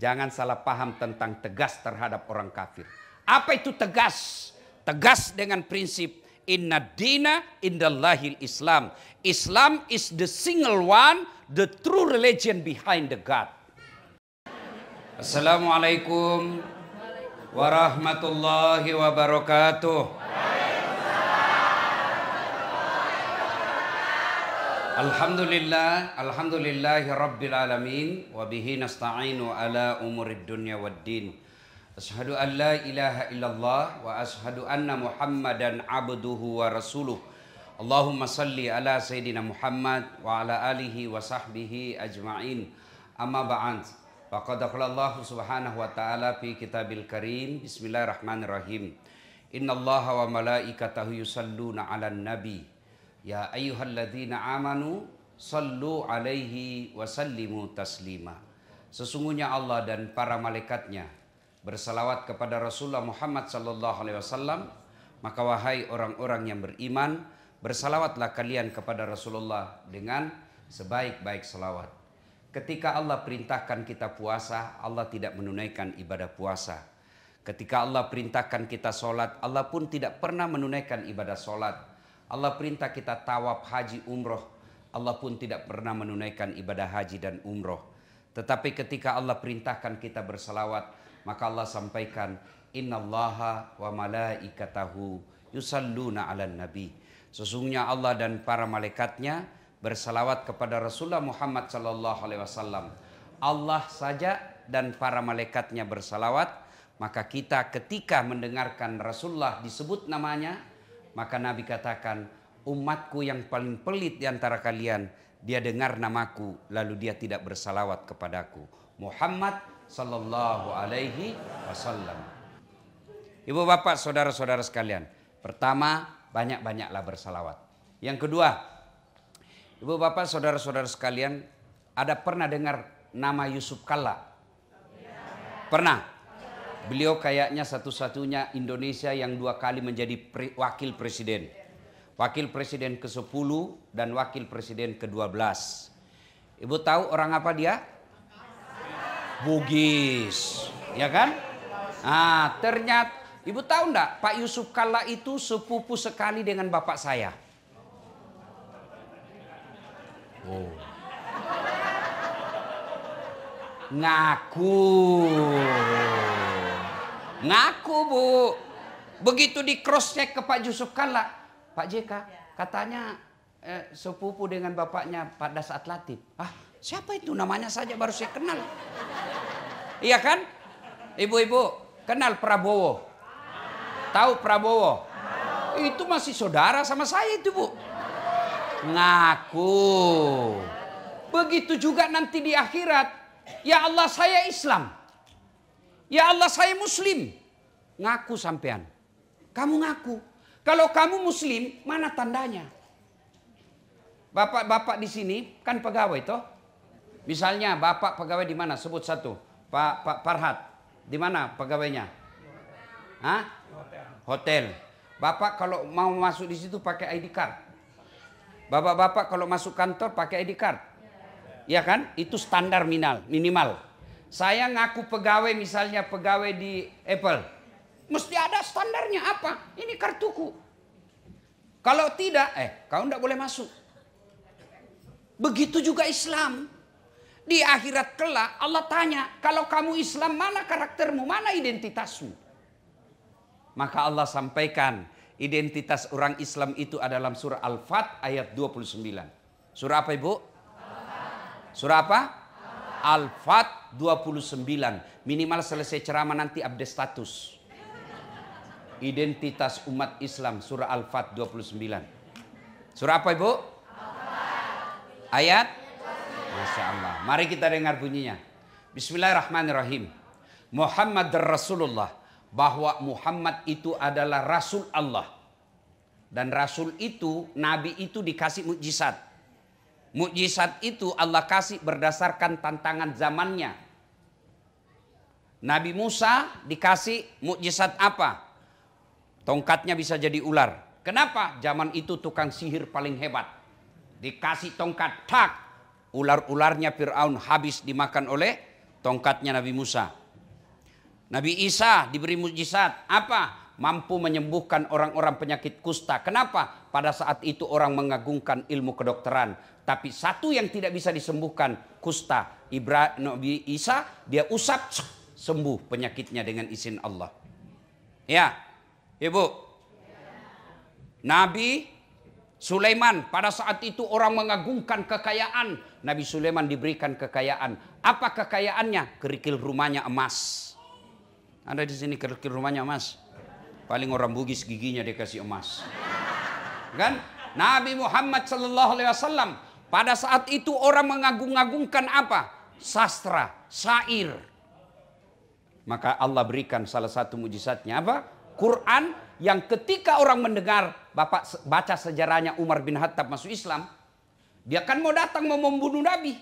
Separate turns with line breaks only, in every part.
Jangan salah paham tentang tegas terhadap orang kafir. Apa itu tegas? Tegas dengan prinsip inna dina indallahil Islam. Islam is the single one, the true religion behind the God. Assalamualaikum warahmatullahi wabarakatuh. Alhamdulillahi rabbil alamin wa bihi nasta'inu ala umurid dunya waddin. Asyhadu an la ilaha illallah wa asyhadu anna Muhammadan abduhu wa rasuluh. Allahumma salli ala sayyidina Muhammad wa ala alihi wa sahbihi ajma'in. Amma ba'd. Faqad qala Allah subhanahu wa ta'ala fi kitabil karim. Bismillahirrahmanirrahim. Innallaha wa malaikatahu yusalluna 'alan nabi. Ya ayyuhalladzina amanu sallu alaihi wa sallimu taslima. Sesungguhnya Allah dan para malaikatnya bersalawat kepada Rasulullah Muhammad sallallahu alaihi wasallam. Maka wahai orang-orang yang beriman, bersalawatlah kalian kepada Rasulullah dengan sebaik-baik salawat. Ketika Allah perintahkan kita puasa, Allah tidak menunaikan ibadah puasa. Ketika Allah perintahkan kita sholat, Allah pun tidak pernah menunaikan ibadah sholat. Allah perintah kita tawaf haji umroh, Allah pun tidak pernah menunaikan ibadah haji dan umroh. Tetapi ketika Allah perintahkan kita bersalawat, maka Allah sampaikan innallaha wa malaikatahu yusalluna 'alan nabi. Sesungguhnya Allah dan para malaikatnya bersalawat kepada Rasulullah Muhammad sallallahu alaihi wasallam. Allah saja dan para malaikatnya bersalawat, maka kita ketika mendengarkan Rasulullah disebut namanya, maka Nabi katakan, umatku yang paling pelit di antara kalian, dia dengar namaku lalu dia tidak bersalawat kepadaku. Muhammad sallallahu alaihi wasallam. Ibu bapak saudara-saudara sekalian, pertama banyak-banyaklah bersalawat. Yang kedua, ibu bapak saudara-saudara sekalian, ada pernah dengar nama Yusuf Kalla? Pernah? Beliau kayaknya satu-satunya Indonesia yang 2 kali menjadi wakil presiden. Wakil presiden ke-10 dan wakil presiden ke-12. Ibu tahu orang apa dia? Bugis. Ya kan? Ah, ternyata ibu tahu enggak Pak Yusuf Kalla itu sepupu sekali dengan bapak saya. Oh. Ngaku bu. Begitu di cross check ke Pak Yusuf Kalla, Pak JK katanya sepupu dengan bapaknya pada saat Latif. Ah, siapa itu? Namanya saja baru saya kenal. Iya kan? Ibu-ibu kenal Prabowo? Tahu Prabowo? Itu masih saudara sama saya itu bu. Ngaku. Begitu juga nanti di akhirat. Ya Allah saya Islam. Ya Allah saya Muslim. Ngaku sampean. Kamu ngaku. Kalau kamu Muslim, mana tandanya? Bapak-bapak di sini kan pegawai toh. Misalnya bapak pegawai di mana? Sebut satu. Pak Farhad. Di mana pegawainya? Hah? Hotel. Bapak kalau mau masuk di situ pakai ID card. Bapak-bapak kalau masuk kantor pakai ID card. Ya kan? Itu standar minimal. Saya ngaku pegawai, misalnya pegawai di Apple. Mesti ada standarnya apa? Ini kartuku. Kalau tidak, kau tidak boleh masuk. Begitu juga Islam. Di akhirat kelak Allah tanya, kalau kamu Islam mana karaktermu, mana identitasmu? Maka Allah sampaikan, identitas orang Islam itu adalah surah Al-Fat ayat 29. Surah apa ibu? Surah apa? Al-Fat 29. Minimal selesai ceramah nanti update status. Identitas umat Islam surah Al-Fat 29. Surah apa ibu? Ayat? Masya Allah. Mari kita dengar bunyinya. Bismillahirrahmanirrahim. Muhammad Rasulullah. Bahwa Muhammad itu adalah Rasul Allah. Dan Rasul itu, Nabi itu dikasih mukjizat. Mukjizat itu Allah kasih berdasarkan tantangan zamannya. Nabi Musa dikasih mukjizat apa? Tongkatnya bisa jadi ular. Kenapa? Zaman itu tukang sihir paling hebat. Dikasih tongkat, tak. Ular-ularnya Fir'aun habis dimakan oleh tongkatnya Nabi Musa. Nabi Isa diberi mujizat. Apa? Mampu menyembuhkan orang-orang penyakit kusta. Kenapa? Pada saat itu orang mengagungkan ilmu kedokteran. Tapi satu yang tidak bisa disembuhkan, kusta. Nabi Isa, dia usap, sembuh penyakitnya dengan izin Allah. Ya, Ibu. Nabi Sulaiman, pada saat itu orang mengagungkan kekayaan. Nabi Sulaiman diberikan kekayaan. Apa kekayaannya? Kerikil rumahnya emas. Ada di sini kerikil rumahnya emas. Paling orang Bugis giginya dikasih emas. Kan? Nabi Muhammad SAW, pada saat itu orang mengagung-agungkan apa? Sastra, syair. Maka Allah berikan salah satu mujizatnya apa? Quran, yang ketika orang mendengar, Bapak baca sejarahnya Umar bin Khattab masuk Islam, dia kan mau datang mau membunuh Nabi.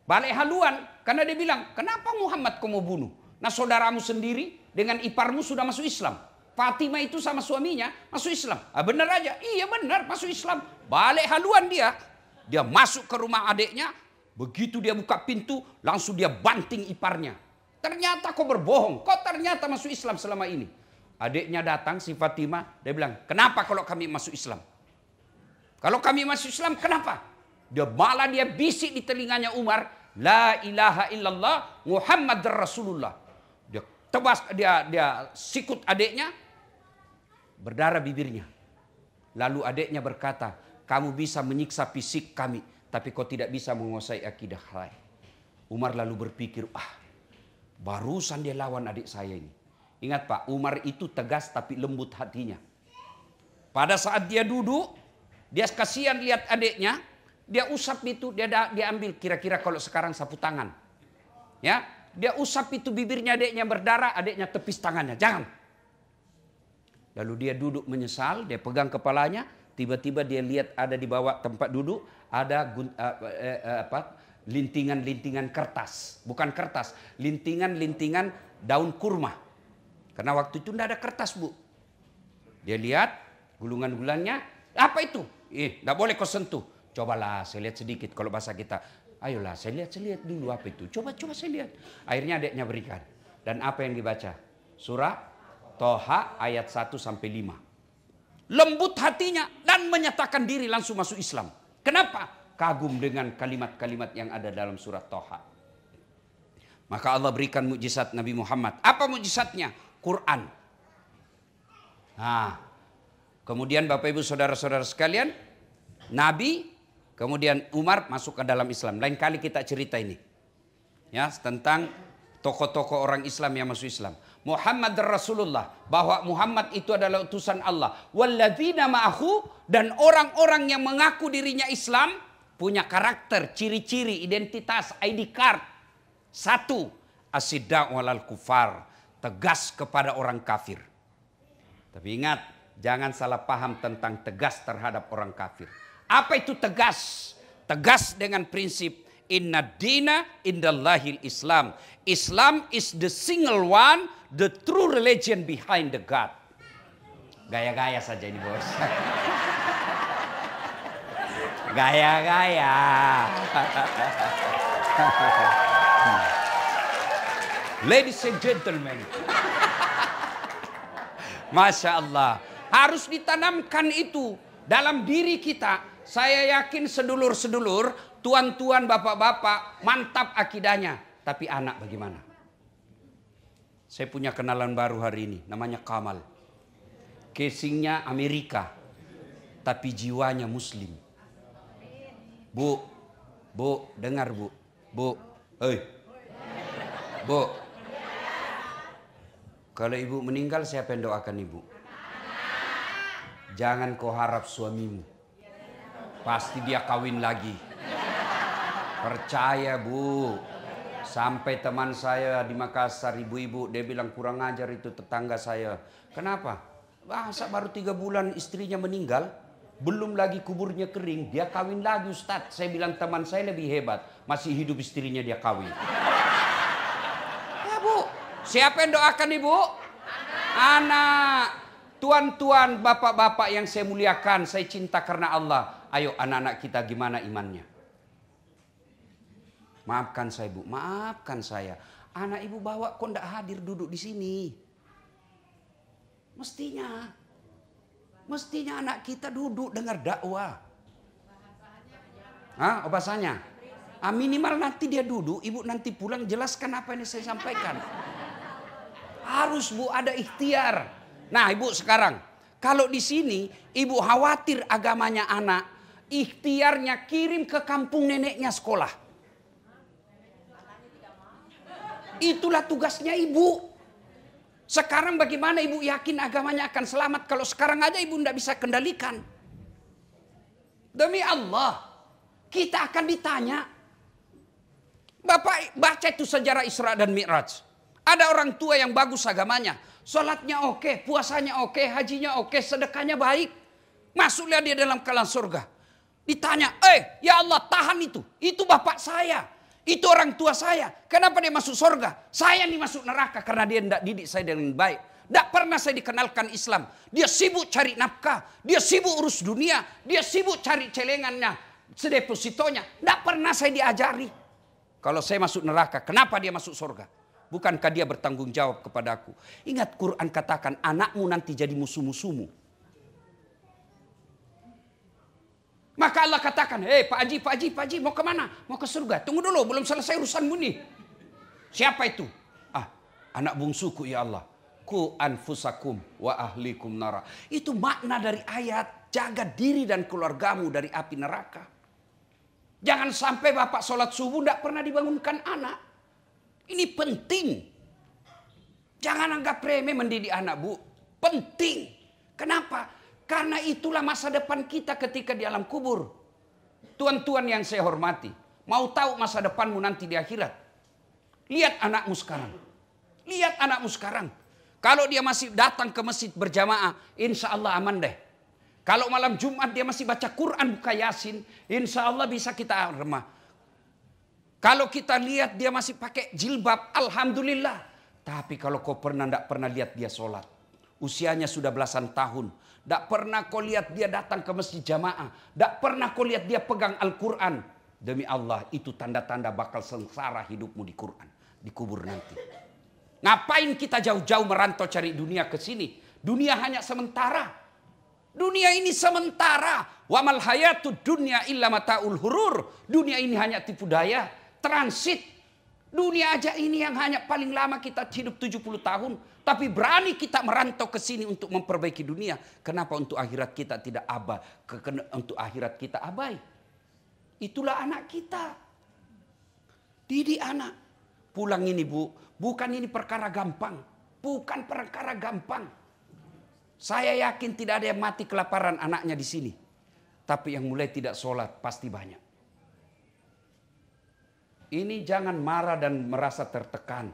Balik haluan, karena dia bilang, kenapa Muhammad kau mau bunuh? Nah saudaramu sendiri dengan iparmu sudah masuk Islam. Fatimah itu sama suaminya masuk Islam. Ah, benar aja, iya benar masuk Islam. Balik haluan dia. Dia masuk ke rumah adiknya, begitu dia buka pintu, langsung dia banting iparnya. Ternyata kau berbohong, kau ternyata masuk Islam selama ini. Adiknya datang si Fatimah, dia bilang, kenapa kalau kami masuk Islam? Kalau kami masuk Islam, kenapa? Dia bisik di telinganya Umar, la ilaha illallah Muhammad Rasulullah. Dia tebas, dia sikut adiknya, berdarah bibirnya. Lalu adiknya berkata, kamu bisa menyiksa fisik kami, tapi kau tidak bisa menguasai akidah saya. Umar lalu berpikir, barusan dia lawan adik saya ini. Ingat Pak, Umar itu tegas tapi lembut hatinya. Pada saat dia duduk, dia kasihan lihat adiknya, dia usap itu, dia ambil kira-kira kalau sekarang sapu tangan. Ya, dia usap itu bibirnya adiknya berdarah, adiknya tepis tangannya, jangan. Lalu dia duduk menyesal, dia pegang kepalanya, tiba-tiba dia lihat ada di bawah tempat duduk, ada lintingan-lintingan kertas. Bukan kertas, lintingan-lintingan daun kurma. Karena waktu itu tidak ada kertas, Bu. Dia lihat gulungan-gulungannya, apa itu? Tidak boleh kau sentuh. Cobalah saya lihat sedikit kalau bahasa kita. Ayolah saya lihat dulu apa itu. Coba saya lihat. Akhirnya adiknya berikan. Dan apa yang dibaca? Surah Toha ayat 1-5. Lembut hatinya dan menyatakan diri langsung masuk Islam. Kenapa? Kagum dengan kalimat-kalimat yang ada dalam surah Toha. Maka Allah berikan mukjizat Nabi Muhammad. Apa mukjizatnya? Quran. Nah, kemudian Bapak Ibu saudara-saudara sekalian, Nabi, kemudian Umar masuk ke dalam Islam. Lain kali kita cerita ini. Ya, tentang tokoh-tokoh orang Islam yang masuk Islam. Muhammad Rasulullah, bahwa Muhammad itu adalah utusan Allah. Walladzina ma'ahu, dan orang-orang yang mengaku dirinya Islam punya karakter, ciri-ciri, identitas, ID card. Satu, asyidda' walal kufar, tegas kepada orang kafir. Tapi ingat, jangan salah paham tentang tegas terhadap orang kafir. Apa itu tegas? Tegas dengan prinsip inna dina indallahil Islam. Islam is the single one, the true religion behind the God. Gaya-gaya saja ini bos. Gaya-gaya. Ladies and gentlemen. Masya Allah. Harus ditanamkan itu dalam diri kita. Saya yakin sedulur-sedulur, tuan-tuan, bapak-bapak, mantap akidahnya. Tapi anak bagaimana? Saya punya kenalan baru hari ini. Namanya Kamal. Casingnya Amerika. Tapi jiwanya Muslim. Bu, dengar Bu. Bu, Bu. Kalau ibu meninggal, siapa yang doakan ibu? Jangan kau harap suamimu. Pasti dia kawin lagi. Percaya Bu. Sampai teman saya di Makassar, ibu-ibu, dia bilang kurang ajar itu tetangga saya. Kenapa? Masa baru 3 bulan istrinya meninggal, belum lagi kuburnya kering, dia kawin lagi Ustadz. Saya bilang teman saya lebih hebat, masih hidup istrinya dia kawin. Ya Bu, siapa yang doakan ibu? Anak. Tuan-tuan, bapak-bapak yang saya muliakan, saya cinta karena Allah. Ayo anak-anak kita gimana imannya? Maafkan saya Bu, maafkan saya. Anak ibu bawa kok ndak hadir duduk di sini. Mestinya anak kita duduk dengar dakwah. Bahasanya? Minimal nanti dia duduk, ibu nanti pulang jelaskan apa yang saya sampaikan. Harus Bu ada ikhtiar. Nah ibu sekarang, kalau di sini ibu khawatir agamanya anak, ikhtiarnya kirim ke kampung neneknya sekolah. Itulah tugasnya ibu. Sekarang bagaimana ibu yakin agamanya akan selamat kalau sekarang aja ibu tidak bisa kendalikan. Demi Allah, kita akan ditanya. Bapak baca itu sejarah Isra dan Mi'raj. Ada orang tua yang bagus agamanya. Sholatnya oke, puasanya oke, hajinya oke, sedekahnya baik. Masuklah dia dalam kelan surga. Ditanya, ya Allah tahan itu. Itu bapak saya. Itu orang tua saya. Kenapa dia masuk surga? Saya nih masuk neraka karena dia tidak didik saya dengan baik. Tidak pernah saya dikenalkan Islam. Dia sibuk cari nafkah. Dia sibuk urus dunia. Dia sibuk cari celengannya, sedepositonya. Tidak pernah saya diajari. Kalau saya masuk neraka, kenapa dia masuk surga? Bukankah dia bertanggung jawab kepadaku? Ingat Quran katakan anakmu nanti jadi musuh-musuhmu. Maka Allah katakan, Pak Haji, mau kemana? Mau ke surga. Tunggu dulu, belum selesai urusanmu nih. Siapa itu? Anak bungsuku ya Allah. Ku anfusakum wa ahlikum nara. Itu makna dari ayat, jaga diri dan keluargamu dari api neraka. Jangan sampai bapak sholat subuh tidak pernah dibangunkan anak. Ini penting. Jangan anggap remeh mendidik anak Bu. Penting. Kenapa? Karena itulah masa depan kita ketika di alam kubur. Tuan-tuan yang saya hormati. Mau tahu masa depanmu nanti di akhirat? Lihat anakmu sekarang. Lihat anakmu sekarang. Kalau dia masih datang ke masjid berjamaah, insya Allah aman deh. Kalau malam Jumat dia masih baca Quran, buka Yasin, insya Allah bisa kita remah. Kalau kita lihat dia masih pakai jilbab, alhamdulillah. Tapi kalau kau tidak pernah lihat dia sholat. Usianya sudah belasan tahun. Tidak pernah kau lihat dia datang ke masjid jamaah. Tidak pernah kau lihat dia pegang Al-Quran. Demi Allah itu tanda-tanda bakal sengsara hidupmu di Quran. Di kubur nanti. Ngapain kita jauh-jauh merantau cari dunia ke sini? Dunia hanya sementara. Dunia ini sementara. Wa mal hayatud dunya illa mataul hurur. Dunia ini hanya tipu daya. Transit. Dunia aja ini yang hanya paling lama kita hidup 70 tahun. Tapi berani kita merantau ke sini untuk memperbaiki dunia. Kenapa untuk akhirat kita tidak abai? Untuk akhirat kita abai. Itulah anak kita. Didik anak. Pulang ini Bu. Bukan ini perkara gampang. Bukan perkara gampang. Saya yakin tidak ada yang mati kelaparan anaknya di sini. Tapi yang mulai tidak sholat pasti banyak. Ini jangan marah dan merasa tertekan.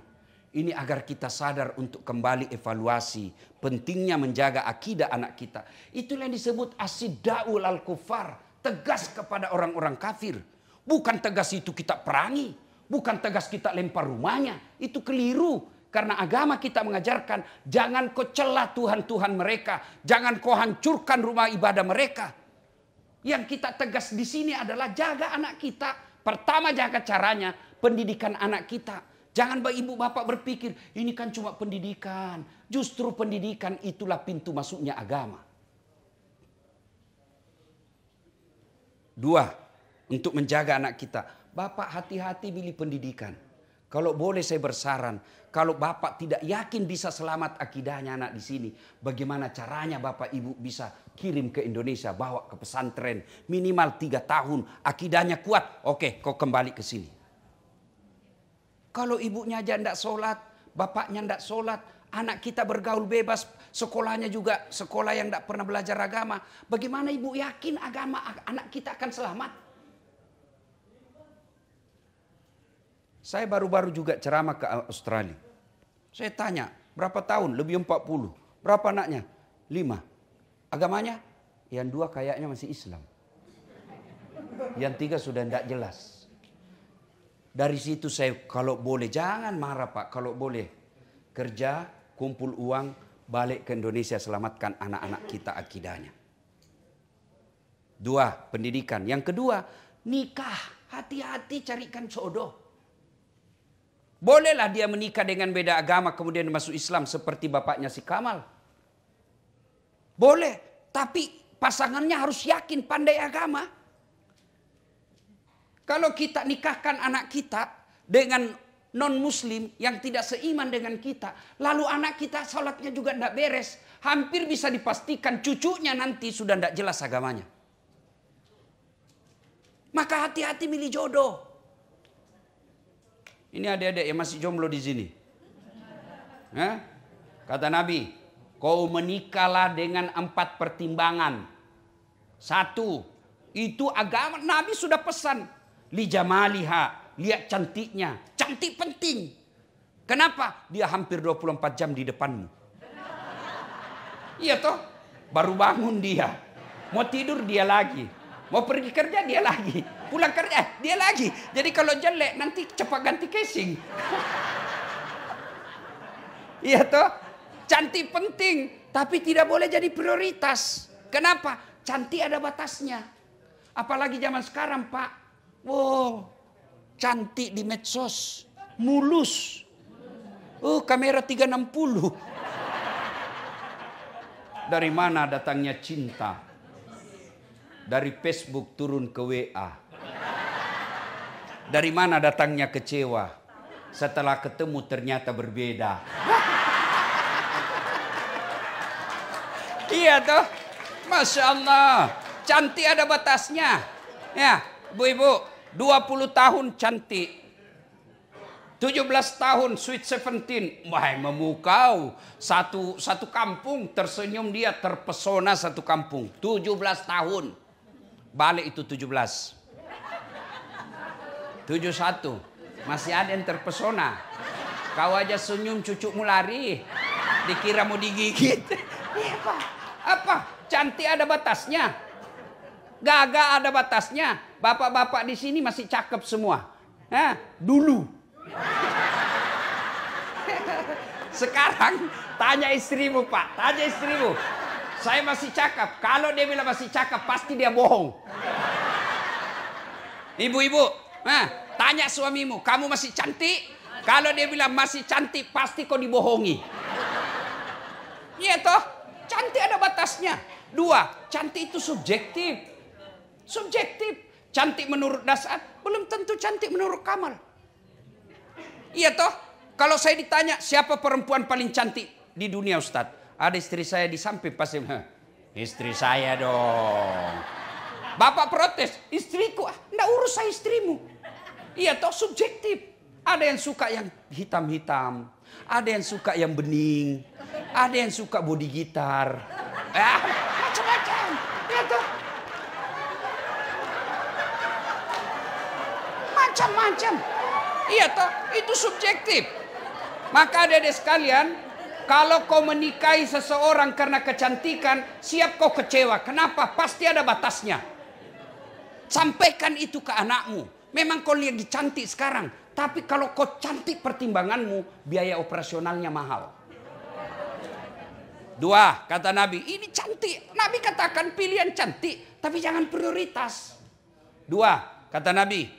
Ini agar kita sadar untuk kembali evaluasi. Pentingnya menjaga akidah anak kita. Itulah yang disebut asiddaul al-kufar. Tegas kepada orang-orang kafir. Bukan tegas itu kita perangi. Bukan tegas kita lempar rumahnya. Itu keliru. Karena agama kita mengajarkan. Jangan kau celah Tuhan-Tuhan mereka. Jangan kau hancurkan rumah ibadah mereka. Yang kita tegas di sini adalah jaga anak kita. Pertama jaga caranya. Pendidikan anak kita. Jangan ibu bapak berpikir ini kan cuma pendidikan. Justru pendidikan itulah pintu masuknya agama. 2. Untuk menjaga anak kita. Bapak hati-hati pilih pendidikan. Kalau boleh saya bersaran. Kalau bapak tidak yakin bisa selamat akidahnya anak di sini. Bagaimana caranya bapak ibu bisa kirim ke Indonesia. Bawa ke pesantren. Minimal 3 tahun. Akidahnya kuat. Oke kau kembali ke sini. Kalau ibunya aja tidak sholat, bapaknya tidak sholat, anak kita bergaul bebas, sekolahnya juga sekolah yang tidak pernah belajar agama. Bagaimana ibu yakin agama anak kita akan selamat? Saya baru-baru juga ceramah ke Australia. Saya tanya, berapa tahun? Lebih 40. Berapa anaknya? 5. Agamanya? Yang 2 kayaknya masih Islam. Yang 3 sudah tidak jelas. Dari situ saya kalau boleh jangan marah Pak. Kalau boleh kerja, kumpul uang, balik ke Indonesia selamatkan anak-anak kita akidahnya. 2, pendidikan. Yang kedua, nikah. Hati-hati carikan jodoh. Bolehlah dia menikah dengan beda agama kemudian masuk Islam seperti bapaknya si Kamal. Boleh, tapi pasangannya harus yakin pandai agama. Kalau kita nikahkan anak kita dengan non-muslim yang tidak seiman dengan kita, lalu anak kita sholatnya juga tidak beres, hampir bisa dipastikan cucunya nanti sudah tidak jelas agamanya. Maka hati-hati milih jodoh. Ini adik-adik yang masih jomblo di sini. Kata Nabi, kau menikahlah dengan 4 pertimbangan. 1, itu agama. Nabi sudah pesan. Li jamaliha, lihat cantiknya. Cantik penting. Kenapa? Dia hampir 24 jam di depanmu. Iya toh? Baru bangun dia. Mau tidur dia lagi. Mau pergi kerja dia lagi. Pulang kerja dia lagi. Jadi kalau jelek nanti cepat ganti casing. Iya toh? Cantik penting. Tapi tidak boleh jadi prioritas. Kenapa? Cantik ada batasnya. Apalagi zaman sekarang Pak. Wow. Cantik di medsos. Mulus. Oh kamera 360. Dari mana datangnya cinta? Dari Facebook turun ke WA. Dari mana datangnya kecewa? Setelah ketemu ternyata berbeda. Iya toh? Masya Allah. Cantik ada batasnya. Ya, ibu-ibu. 20 tahun cantik. 17 tahun sweet 17. Wah, memukau. Satu kampung tersenyum dia, terpesona satu kampung. 17 tahun. Balik itu 17. 71. Masih ada yang terpesona. Kau aja senyum cucukmu lari. Dikira mau digigit. Apa? Cantik ada batasnya. Gagah ada batasnya. Bapak-bapak di sini masih cakep semua. Dulu. Sekarang tanya istrimu Pak. Tanya istrimu. Saya masih cakep. Kalau dia bilang masih cakep pasti dia bohong. Ibu-ibu. Tanya suamimu. Kamu masih cantik? Kalau dia bilang masih cantik pasti kau dibohongi. Iya toh? Cantik ada batasnya. 2. Cantik itu subjektif. Subjektif. Cantik menurut Dasar belum tentu cantik menurut Kamal. Iya toh? Kalau saya ditanya siapa perempuan paling cantik di dunia Ustadz? Ada istri saya di samping pasti. Istri saya dong. Bapak protes. Istriku. Nggak urus saya istrimu. Iya toh subjektif. Ada yang suka yang hitam-hitam. Ada yang suka yang bening. Ada yang suka body gitar. Macam-macam. Iya toh. Macam-macam. Iya toh. Itu subjektif. Maka adik-adik sekalian, kalau kau menikahi seseorang karena kecantikan, siap kau kecewa. Kenapa? Pasti ada batasnya. Sampaikan itu ke anakmu. Memang kau lihat cantik sekarang. Tapi kalau kau cantik pertimbanganmu, biaya operasionalnya mahal. 2, kata Nabi, ini cantik. Nabi katakan pilihan cantik, tapi jangan prioritas. 2, kata Nabi,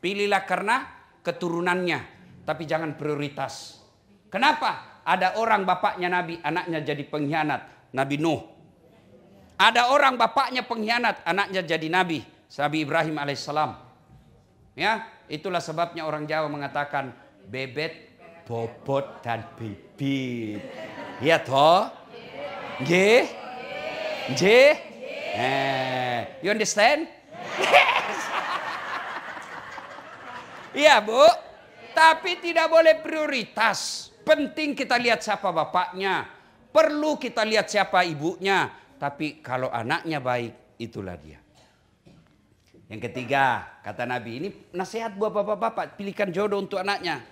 pilihlah karena keturunannya, tapi jangan prioritas. Kenapa? Ada orang bapaknya Nabi, anaknya jadi pengkhianat. Nabi Nuh. Ada orang bapaknya pengkhianat, anaknya jadi Nabi. Nabi Ibrahim alaihissalam. Ya, itulah sebabnya orang Jawa mengatakan bebet, bobot, dan bibit. Ya toh? J? You understand? Yes. Iya Bu. Tapi tidak boleh prioritas. Penting kita lihat siapa bapaknya. Perlu kita lihat siapa ibunya. Tapi kalau anaknya baik, itulah dia. Yang ketiga, kata Nabi, ini nasihat buat bapak-bapak, pilihkan jodoh untuk anaknya.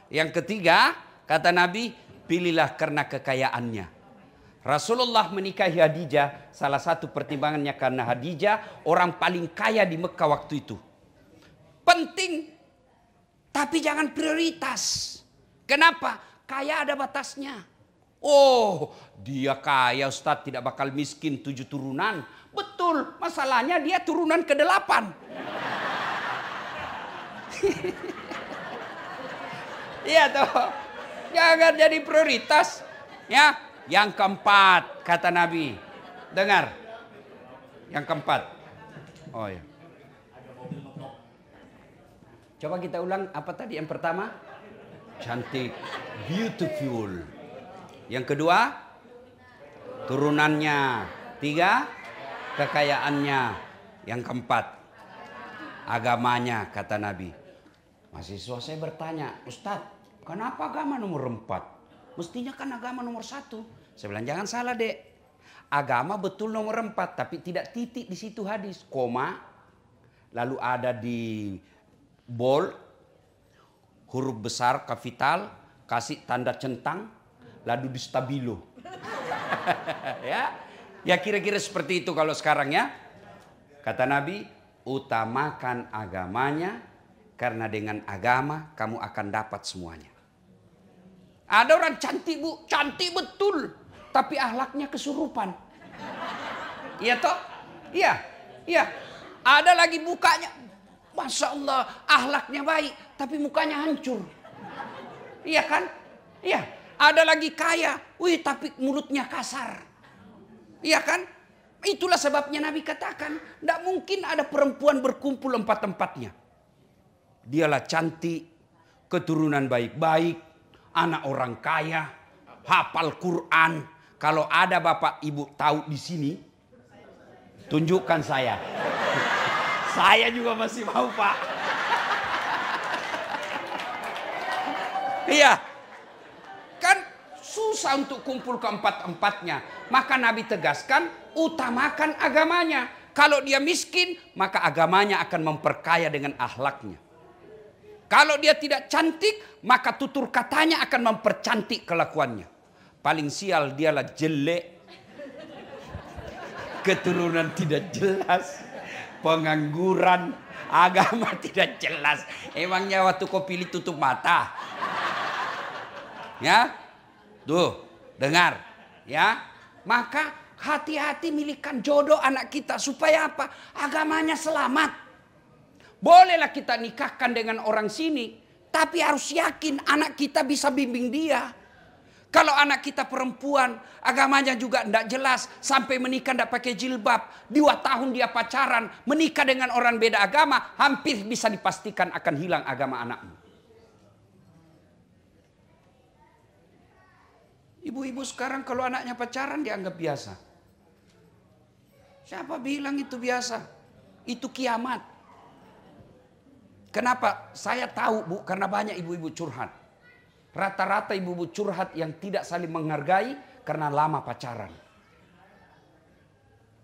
Yang ketiga, kata Nabi, pilihlah karena kekayaannya. Rasulullah menikahi Khadijah, salah satu pertimbangannya karena Khadijah orang paling kaya di Mekah waktu itu. Penting, tapi jangan prioritas. Kenapa? Kaya ada batasnya. Oh, dia kaya Ustadz, tidak bakal miskin 7 turunan. Betul, masalahnya dia turunan ke-8. Iya toh. Jangan jadi prioritas. Ya. Yang keempat kata Nabi. Dengar. Yang keempat. Oh ya. Coba kita ulang apa tadi yang pertama? Cantik, beautiful. Yang kedua, turunannya. Tiga, kekayaannya. Yang keempat, agamanya kata Nabi. Mahasiswa saya bertanya, Ustadz, kenapa agama nomor 4? Mestinya kan agama nomor 1. Saya bilang jangan salah dek. Agama betul nomor 4, tapi tidak titik di situ hadis, koma, lalu ada di bold, huruf besar, kapital, kasih tanda centang, lalu di stabilo. Ya kira-kira seperti itu kalau sekarang ya. Kata Nabi, utamakan agamanya, karena dengan agama kamu akan dapat semuanya. Ada orang cantik bu, cantik betul, tapi akhlaknya kesurupan. Iya toh? Iya, iya. Ada lagi bukanya, Masya Allah, akhlaknya baik, tapi mukanya hancur. Iya kan? Iya. Ada lagi kaya, wih tapi mulutnya kasar. Iya kan? Itulah sebabnya Nabi katakan, tidak mungkin ada perempuan berkumpul empat-empatnya. Dialah cantik, keturunan baik-baik, anak orang kaya, hafal Quran. Kalau ada bapak ibu tahu di sini, tunjukkan saya. Saya juga masih mau pak. Iya. Kan susah untuk kumpul keempat-empatnya. Maka Nabi tegaskan, utamakan agamanya. Kalau dia miskin, maka agamanya akan memperkaya dengan akhlaknya. Kalau dia tidak cantik, maka tutur katanya akan mempercantik kelakuannya. Paling sial dialah jelek, keturunan tidak jelas, pengangguran, agama tidak jelas. Emangnya waktu kau pilih tutup mata? Ya, tuh dengar, ya. Maka hati-hati milihkan jodoh anak kita supaya apa? Agamanya selamat. Bolehlah kita nikahkan dengan orang sini, tapi harus yakin anak kita bisa bimbing dia. Kalau anak kita perempuan, agamanya juga tidak jelas, sampai menikah tidak pakai jilbab, 2 tahun dia pacaran, menikah dengan orang beda agama, hampir bisa dipastikan akan hilang agama anakmu. Ibu-ibu sekarang kalau anaknya pacaran dianggap biasa. Siapa bilang itu biasa? Itu kiamat. Kenapa? Saya tahu bu, karena banyak ibu-ibu curhat. Rata-rata ibu-ibu curhat yang tidak saling menghargai karena lama pacaran.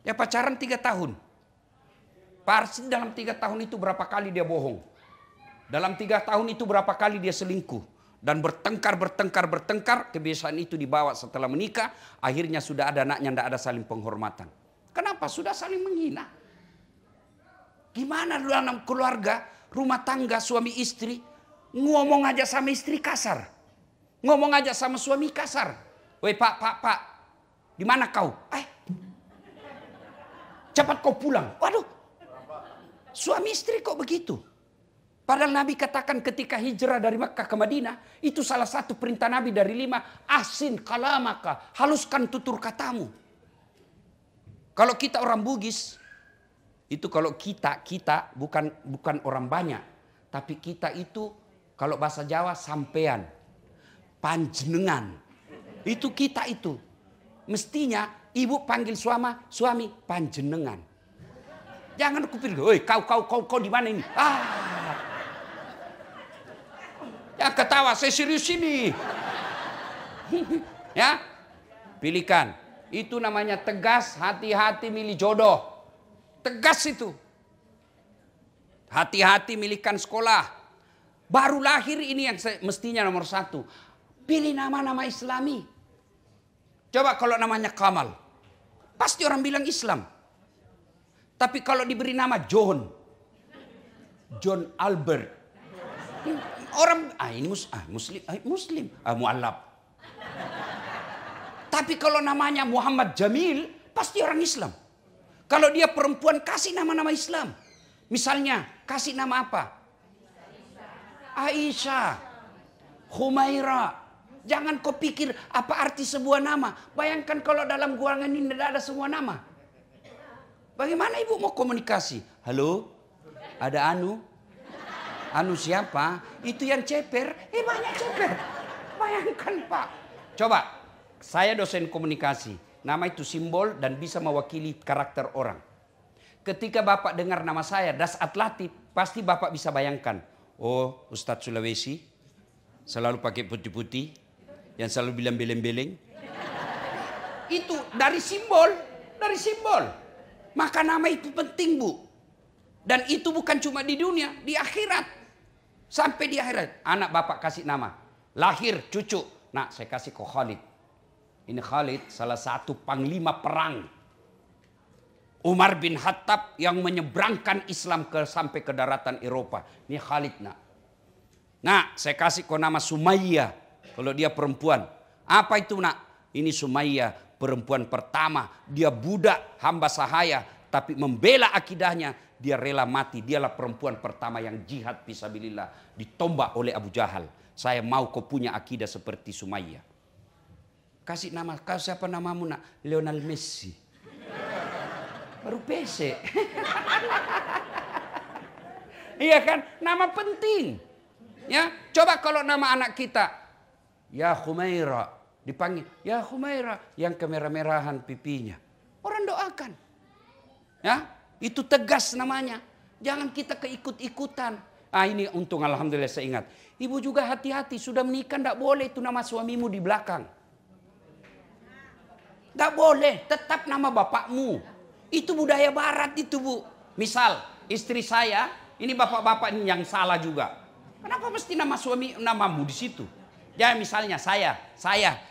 Ya pacaran 3 tahun. Pasti dalam 3 tahun itu berapa kali dia bohong. Dalam 3 tahun itu berapa kali dia selingkuh. Dan bertengkar, kebiasaan itu dibawa setelah menikah. Akhirnya sudah ada anaknya, tidak ada saling penghormatan. Kenapa? Sudah saling menghina. Gimana dalam keluarga, rumah tangga, suami istri, ngomong aja sama istri kasar. Ngomong aja sama suami kasar. Woi pak, di mana kau? Cepat kau pulang. Waduh, suami istri kok begitu? Padahal Nabi katakan ketika hijrah dari Makkah ke Madinah, itu salah satu perintah Nabi dari 5, ahsin kalamaka, haluskan tutur katamu. Kalau kita orang Bugis, itu kalau kita bukan orang banyak, tapi kita itu kalau bahasa Jawa sampean, panjenengan. Itu kita itu. Mestinya ibu panggil suami panjenengan. Jangan kupir, "Oi, kau di mana ini?" Ya ketawa, saya serius ini. Ya, pilihkan. Itu namanya tegas, hati-hati milih jodoh. Tegas itu. Hati-hati milihkan sekolah. Baru lahir ini yang mestinya nomor 1. Pilih nama-nama Islami. Coba kalau namanya Kamal, pasti orang bilang Islam. Tapi kalau diberi nama John Albert, orang ini muslim, mu'allab. Tapi kalau namanya Muhammad Jamil, pasti orang Islam. Kalau dia perempuan, kasih nama-nama Islam. Misalnya, kasih nama apa? Aisyah. Humaira. Jangan kau pikir apa arti sebuah nama. Bayangkan kalau dalam ruangan ini tidak ada semua nama. Bagaimana ibu mau komunikasi? Halo? Ada Anu? Anu siapa? Itu yang ceper. Banyak ceper. Bayangkan Pak. Coba, saya dosen komunikasi. Nama itu simbol dan bisa mewakili karakter orang. Ketika Bapak dengar nama saya, Dasat Latif, pasti Bapak bisa bayangkan. Oh, Ustadz Sulawesi, selalu pakai putih-putih, yang selalu bilang beleng-beleng. Itu dari simbol, Maka nama itu penting, Bu. Dan itu bukan cuma di dunia, di akhirat. Sampai di akhirat, anak Bapak kasih nama. Lahir cucu, nah saya kasih ke Khalid. Ini Khalid salah satu panglima perang Umar bin Khattab yang menyeberangkan Islam sampai ke daratan Eropa. Ini Khalid nak. Nah, saya kasih kau nama Sumayyah. Kalau dia perempuan. Apa itu nak? Ini Sumayyah, perempuan pertama. Dia budak, hamba sahaya. Tapi membela akidahnya. Dia rela mati. Dialah perempuan pertama yang jihad fisabilillah. Ditombak oleh Abu Jahal. Saya mau kau punya akidah seperti Sumayyah. Kasih nama, kau siapa namamu nak? Lionel Messi. Baru PC. Iya kan? Nama penting. Ya, coba kalau nama anak kita ya Humaira, dipanggil ya Humaira yang kemerah-merahan pipinya. Orang doakan. Ya, itu tegas namanya. Jangan kita keikut-ikutan. Ini untung alhamdulillah saya ingat. Ibu juga hati-hati, sudah menikah enggak boleh itu nama suamimu di belakang. Enggak boleh, tetap nama bapakmu. Itu budaya barat itu, Bu. Misal istri saya, ini bapak-bapak yang salah juga. Kenapa mesti nama suami namamu di situ? Ya misalnya saya,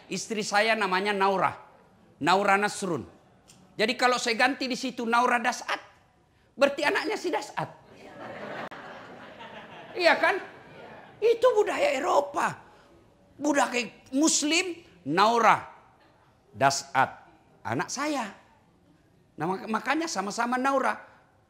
istri saya namanya Naura. Naura Nasrun. Jadi kalau saya ganti di situ Naura Dasat, berarti anaknya si Dasat. Iya kan? Itu budaya Eropa. Budaya Muslim, Naura Dasat. Anak saya. Nah, makanya sama-sama Naura.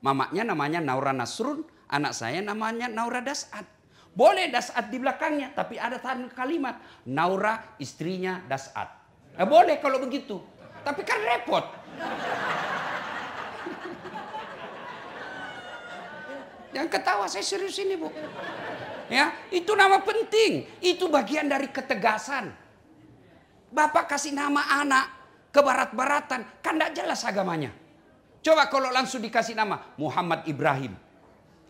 Mamanya namanya Naura Nasrun, anak saya namanya Naura Dasat. Boleh Dasat di belakangnya, tapi ada kalimat Naura istrinya Dasat. Boleh kalau begitu, tapi kan repot. Jangan ketawa, saya serius ini, Bu. Ya, itu nama penting, itu bagian dari ketegasan. Bapak kasih nama anak ke barat-baratan, kan tidak jelas agamanya. Coba kalau langsung dikasih nama Muhammad Ibrahim.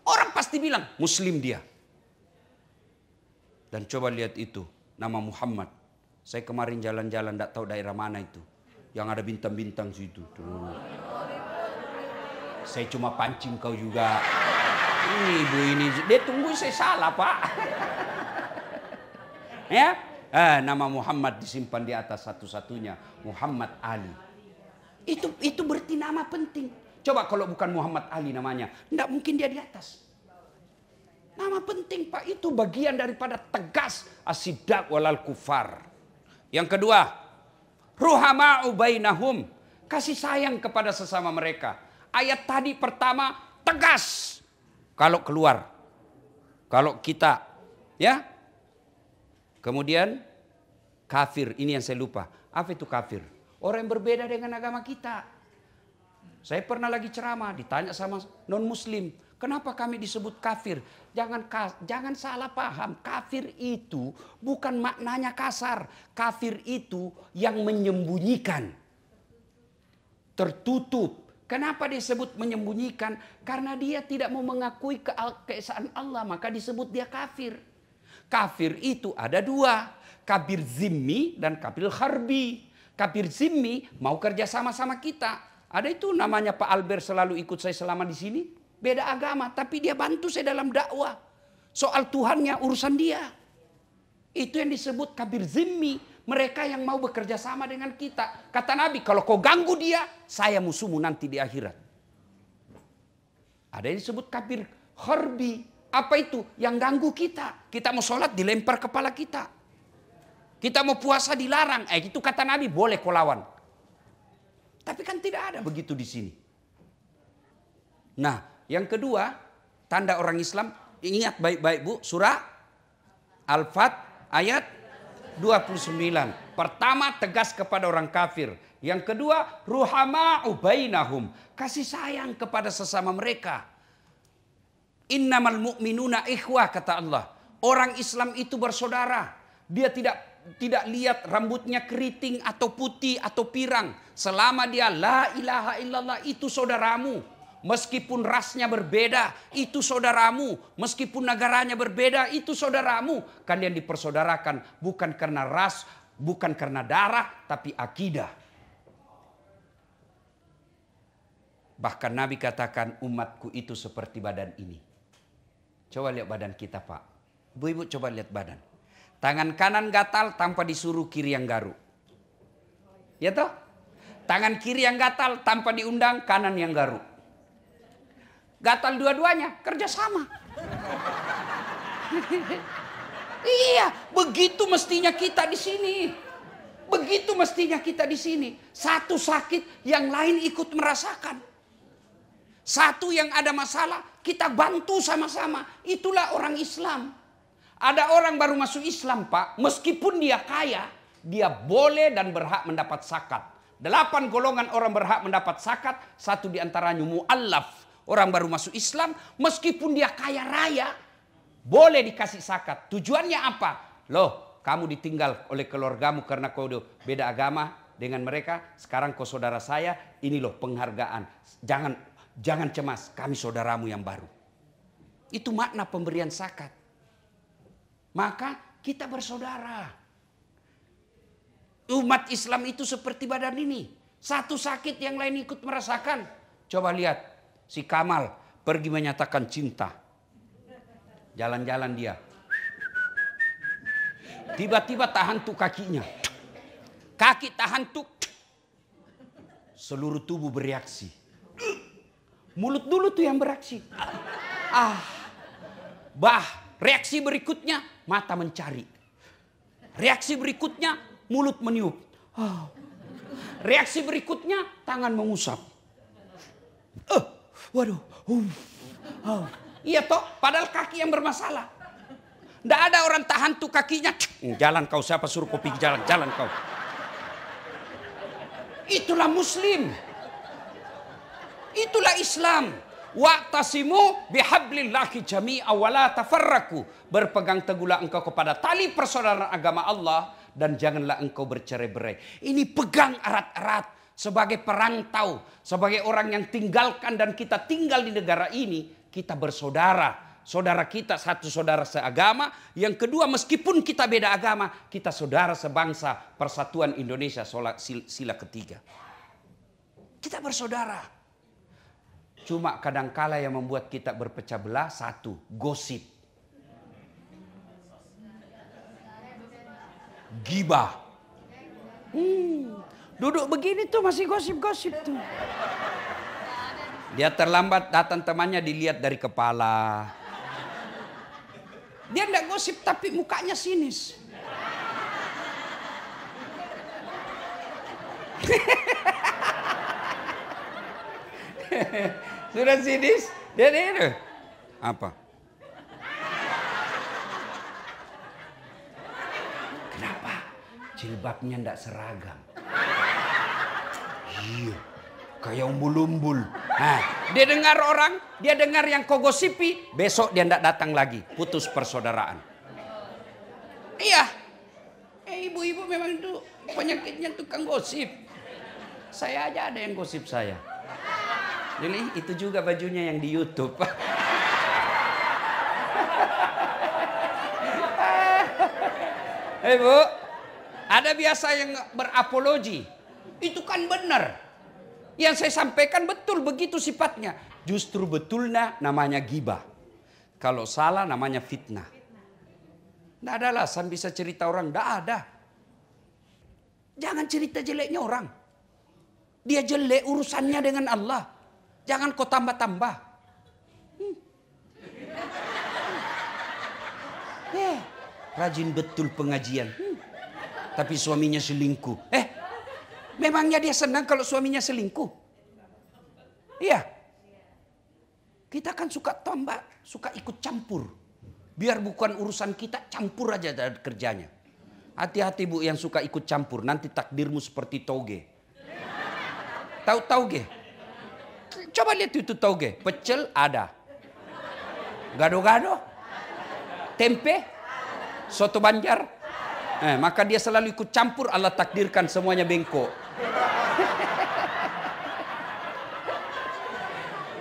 Orang pasti bilang Muslim dia. Dan coba lihat itu, nama Muhammad. Saya kemarin jalan-jalan, tidak tahu daerah mana itu. Yang ada bintang-bintang situ. Tuh. Saya cuma pancing kau juga. Ibu ini, dia tunggu saya salah Pak. Ya. Nama Muhammad disimpan di atas satu-satunya. Muhammad Ali. Itu berarti nama penting. Coba kalau bukan Muhammad Ali namanya. Tidak mungkin dia di atas. Nama penting Pak. Itu bagian daripada tegas. Asidak walal kufar. Yang kedua. Ruhama'u bainahum. Kasih sayang kepada sesama mereka. Ayat tadi pertama tegas. Kalau keluar. Kalau kita. Ya. Kemudian kafir, ini yang saya lupa. Apa itu kafir? Orang yang berbeda dengan agama kita. Saya pernah lagi ceramah, ditanya sama non-muslim. Kenapa kami disebut kafir? Jangan salah paham. Kafir itu bukan maknanya kasar. Kafir itu yang menyembunyikan. Tertutup. Kenapa disebut menyembunyikan? Karena dia tidak mau mengakui keesaan Allah. Maka disebut dia kafir. Kafir itu ada dua. Kafir zimmi dan kafir harbi. Kafir zimmi mau kerja sama-sama kita. Ada itu namanya Pak Albert selalu ikut saya selama di sini. Beda agama tapi dia bantu saya dalam dakwah. Soal Tuhannya urusan dia. Itu yang disebut kafir zimmi. Mereka yang mau bekerja sama dengan kita. Kata Nabi kalau kau ganggu dia saya musuhmu nanti di akhirat. Ada yang disebut kafir harbi. Apa itu? Yang ganggu kita. Kita mau sholat dilempar kepala kita. Kita mau puasa dilarang. Itu kata Nabi boleh kau lawan. Tapi kan tidak ada begitu di sini. Nah yang kedua. Tanda orang Islam. Ingat baik-baik Bu. Surah Al-Fat. ayat 29. Pertama, tegas kepada orang kafir. Yang kedua, ruhama'u bainahum, kasih sayang kepada sesama mereka. Innamal mu'minuna ikhwah, kata Allah. Orang Islam itu bersaudara. Dia tidak lihat rambutnya keriting atau putih atau pirang. Selama dia la ilaha illallah, itu saudaramu. Meskipun rasnya berbeda, itu saudaramu. Meskipun negaranya berbeda, itu saudaramu. Kalian dipersaudarakan bukan karena ras, bukan karena darah, tapi akidah. Bahkan Nabi katakan, umatku itu seperti badan ini. Coba lihat badan kita, Pak. Ibu-ibu coba lihat badan. Tangan kanan gatal tanpa disuruh kiri yang garuk. Ya toh? Tangan kiri yang gatal tanpa diundang kanan yang garuk. Gatal dua-duanya, kerja sama. Iya, begitu mestinya kita di sini. Begitu mestinya kita di sini. Satu sakit, yang lain ikut merasakan. Satu yang ada masalah, kita bantu sama-sama. Itulah orang Islam. Ada orang baru masuk Islam, Pak. Meskipun dia kaya, dia boleh dan berhak mendapat zakat. 8 golongan orang berhak mendapat zakat. Satu diantaranya mu'allaf. Orang baru masuk Islam, meskipun dia kaya raya, boleh dikasih zakat. Tujuannya apa? Loh, kamu ditinggal oleh keluargamu karena kau beda agama dengan mereka. Sekarang kau saudara saya, ini loh penghargaan. Jangan cemas, kami saudaramu yang baru. Itu makna pemberian zakat. Maka kita bersaudara. Umat Islam itu seperti badan ini. Satu sakit, yang lain ikut merasakan. Coba lihat, si Kamal pergi menyatakan cinta. Jalan-jalan dia. Tiba-tiba tahan tuh kakinya. Kaki tahan tuh. Seluruh tubuh bereaksi. Mulut dulu tuh yang bereaksi. Reaksi berikutnya mata mencari. Reaksi berikutnya mulut meniup. Reaksi berikutnya tangan mengusap. Waduh. Iya toh, padahal kaki yang bermasalah. Tidak ada orang tahan tuh kakinya. Jalan kau, siapa suruh kau pergi jalan? Jalan kau. Itulah Muslim. Itulah Islam. Wa'tasimu bihablillahi jami'a wa la tafarraku. Berpegang teguhlah engkau kepada tali persaudaraan agama Allah dan janganlah engkau bercerai-berai. Ini pegang erat-erat sebagai perantau, sebagai orang yang tinggalkan dan kita tinggal di negara ini, kita bersaudara. Saudara kita satu saudara seagama, yang kedua meskipun kita beda agama, kita saudara sebangsa, Persatuan Indonesia, sila ketiga. Kita bersaudara. Cuma kadangkala yang membuat kita berpecah belah, satu, gosip. Gibah. Duduk begini tuh masih gosip-gosip tuh. Dia terlambat datang temannya dilihat dari kepala. Dia enggak gosip tapi mukanya sinis. Sudah sinis? Dia itu. Apa? Kenapa? Jilbabnya enggak seragam. Iya. Kayak umbul-umbul. Nah, dia dengar yang kau gosipi, besok dia enggak datang lagi. Putus persaudaraan. Iya. Ibu-ibu memang itu penyakitnya tukang gosip. Saya aja ada yang gosip saya. Jadi itu juga bajunya yang di YouTube. Bu, ada biasa yang berapologi. Itu kan benar. Yang saya sampaikan betul, begitu sifatnya. Justru betulnya namanya gibah. Kalau salah namanya fitnah. Tidak ada alasan bisa cerita orang, tidak ada. Jangan cerita jeleknya orang. Dia jelek urusannya dengan Allah. Jangan kau tambah-tambah. Rajin betul pengajian. Tapi suaminya selingkuh. Memangnya dia senang kalau suaminya selingkuh? Iya. Kita kan suka tambah, suka ikut campur. Biar bukan urusan kita, campur aja dari kerjanya. Hati-hati Bu yang suka ikut campur, nanti takdirmu seperti toge. Tahu toge? Coba lihat itu toge, pecel ada. Gado-gado, tempe, soto Banjar. Maka dia selalu ikut campur, Allah takdirkan semuanya bengkok.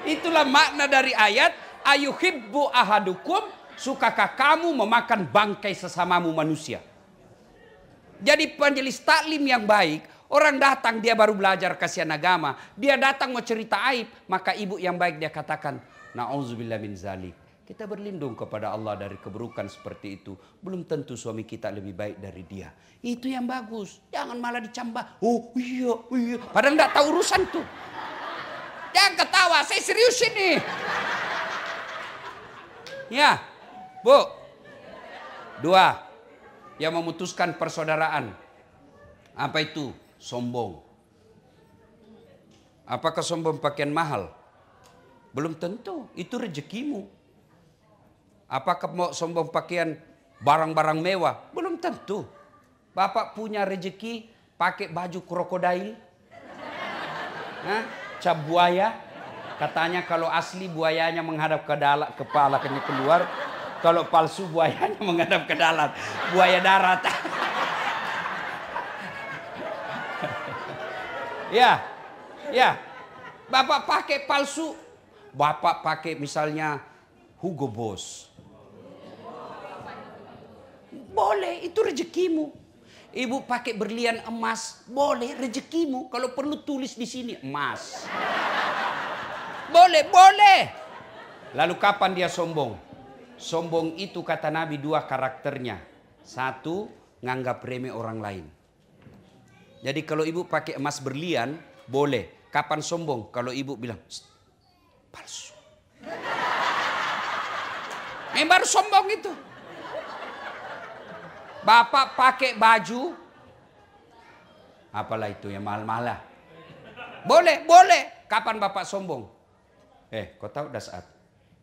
Itulah makna dari ayat, ayuhibbu ahadukum, sukakah kamu memakan bangkai sesamamu manusia? Jadi majelis taklim yang baik, orang datang dia baru belajar kasihan agama, dia datang mau cerita aib, maka ibu yang baik dia katakan, na'udzubillah min zalik. Kita berlindung kepada Allah dari keburukan seperti itu. Belum tentu suami kita lebih baik dari dia. Itu yang bagus. Jangan malah dicambah. Oh iya, iya. Padahal enggak tahu urusan tuh. Jangan ketawa, saya serius ini. Ya, Bu. 2. Yang memutuskan persaudaraan. Apa itu? Sombong. Apakah sombong pakaian mahal? Belum tentu, itu rezekimu. Apakah mau sombong pakaian barang-barang mewah? Belum tentu. Bapak punya rezeki pakai baju krokodil. Cap buaya. Katanya kalau asli buayanya menghadap ke dalam, kepalanya keluar. Kalau palsu buayanya menghadap ke dalam. Buaya darat. Ya. Bapak pakai palsu. Bapak pakai misalnya Hugo Boss. Boleh, itu rezekimu. Ibu pakai berlian emas, boleh, rezekimu. Kalau perlu tulis di sini emas. Boleh. Lalu kapan dia sombong? Sombong itu kata Nabi 2 karakternya. 1, nganggap remeh orang lain. Jadi kalau ibu pakai emas berlian, boleh. Kapan sombong? Kalau ibu bilang, palsu. Baru sombong itu. Bapak pakai baju, apalah itu yang mahal-mahal. Boleh. Kapan bapak sombong? Kau tahu dah saat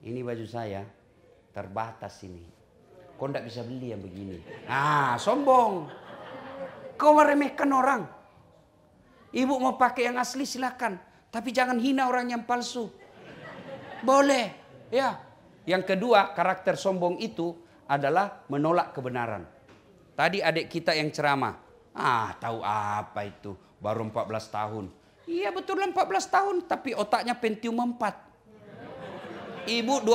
ini baju saya terbatas ini. Kau tidak bisa beli yang begini. Sombong. Kau meremehkan orang. Ibu mau pakai yang asli silakan, tapi jangan hina orang yang palsu. Boleh, ya. Yang kedua, karakter sombong itu adalah menolak kebenaran. Tadi adik kita yang ceramah. Tahu apa itu? Baru 14 tahun. Iya betul 14 tahun, tapi otaknya Pentium 4. Ibu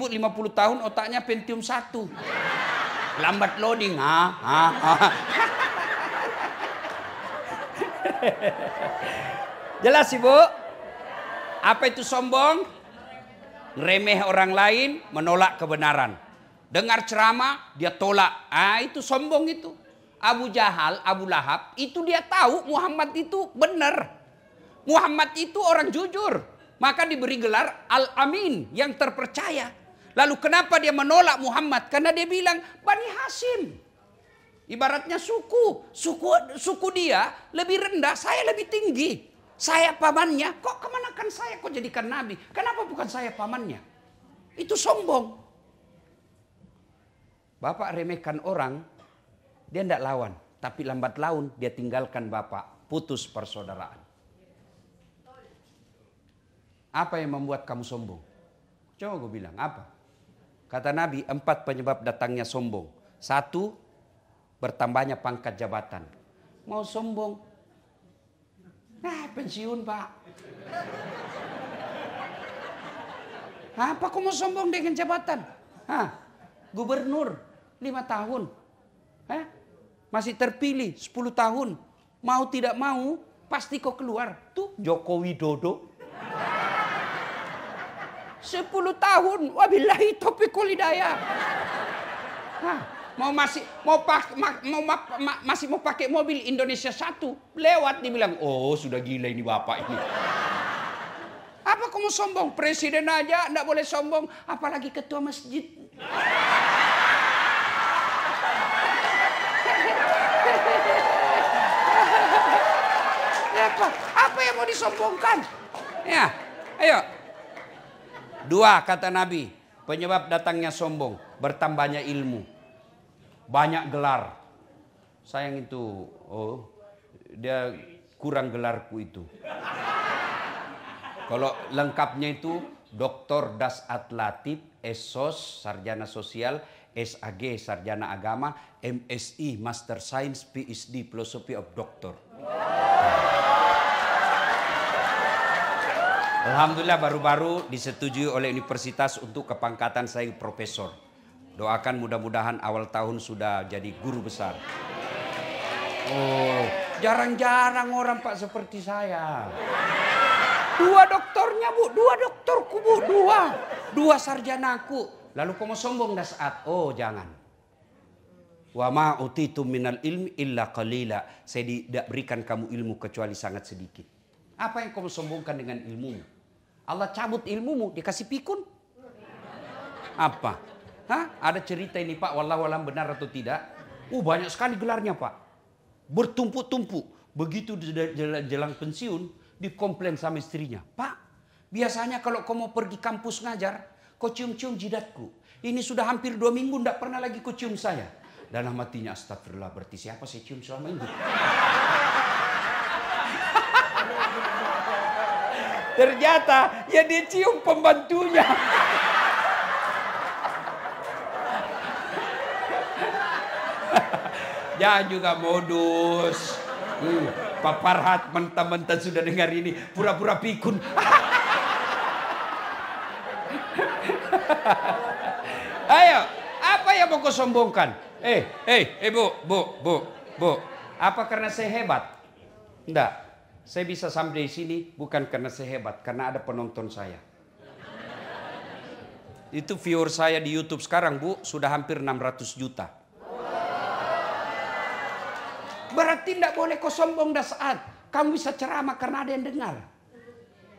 50 tahun otaknya Pentium 1. Lambat loading. Jelas Ibu? Apa itu sombong? Remeh orang lain, menolak kebenaran. Dengar ceramah, dia tolak. Itu sombong itu. Abu Jahal, Abu Lahab, itu dia tahu Muhammad itu benar. Muhammad itu orang jujur. Maka diberi gelar Al-Amin, yang terpercaya. Lalu kenapa dia menolak Muhammad? Karena dia bilang, Bani Hashim. Ibaratnya suku dia lebih rendah, saya lebih tinggi. Saya pamannya, kok kemanakan saya kok jadikan nabi? Kenapa bukan saya pamannya? Itu sombong. Bapak remehkan orang, dia tidak lawan. Tapi lambat laun dia tinggalkan bapak, putus persaudaraan. Apa yang membuat kamu sombong? Coba gue bilang, apa? Kata Nabi, 4 penyebab datangnya sombong. 1, bertambahnya pangkat jabatan. Mau sombong? Pensiun Pak. Apa kau mau sombong dengan jabatan? Gubernur 5 tahun. Masih terpilih 10 tahun. Mau tidak mau, pasti kau keluar. Tuh Joko Widodo. 10 tahun, wabillahi taufiq wal hidayah. Masih mau pakai mobil Indonesia 1, lewat dibilang, oh sudah gila ini bapak ini. Apa kamu sombong? Presiden aja enggak boleh sombong, apalagi ketua masjid. Apa yang mau disombongkan? Ya, ayo. 2 kata Nabi, penyebab datangnya sombong. bertambahnya ilmu. Banyak gelar. Sayang itu, dia kurang gelarku itu. Kalau lengkapnya itu Dr. Dasat Latif, SSOS, Sarjana Sosial, SAG, Sarjana Agama, MSI, Master Science, PhD, Philosophy of Doctor. Alhamdulillah baru-baru disetujui oleh universitas untuk kepangkatan saya profesor. Doakan mudah-mudahan awal tahun sudah jadi guru besar. Oh, jarang-jarang orang Pak seperti saya. 2 doktornya Bu, 2 doktorku Bu, 2 sarjanaku. Lalu kamu sombong Dasat? Oh jangan. Wa ma utitum minal ilmi illa qalila. Saya tidak berikan kamu ilmu kecuali sangat sedikit. Apa yang kamu sombongkan dengan ilmumu? Allah cabut ilmumu, dikasih pikun. Apa? Hah? Ada cerita ini Pak, wallahu alam benar atau tidak? Banyak sekali gelarnya Pak. Bertumpuk-tumpuk. Begitu jelang pensiun, dikomplain sama istrinya. Pak, biasanya kalau kau mau pergi kampus ngajar, kau cium-cium jidatku. Ini sudah hampir 2 minggu tidak pernah lagi kau cium saya. Dalam hatinya, astagfirullah, berarti siapa saya cium selama ini? Ternyata ya dia cium pembantunya. Jangan juga modus. Pak Farhat mentah-mentah sudah dengar ini. Pura-pura pikun. Ayo, apa yang mau kau sombongkan? Bu. Apa karena saya hebat? Enggak. Saya bisa sampai di sini bukan karena saya hebat. Karena ada penonton saya. Itu viewer saya di YouTube sekarang Bu. Sudah hampir 600 juta. Berarti tidak boleh kau sombong Dasat. Kamu bisa ceramah karena ada yang dengar.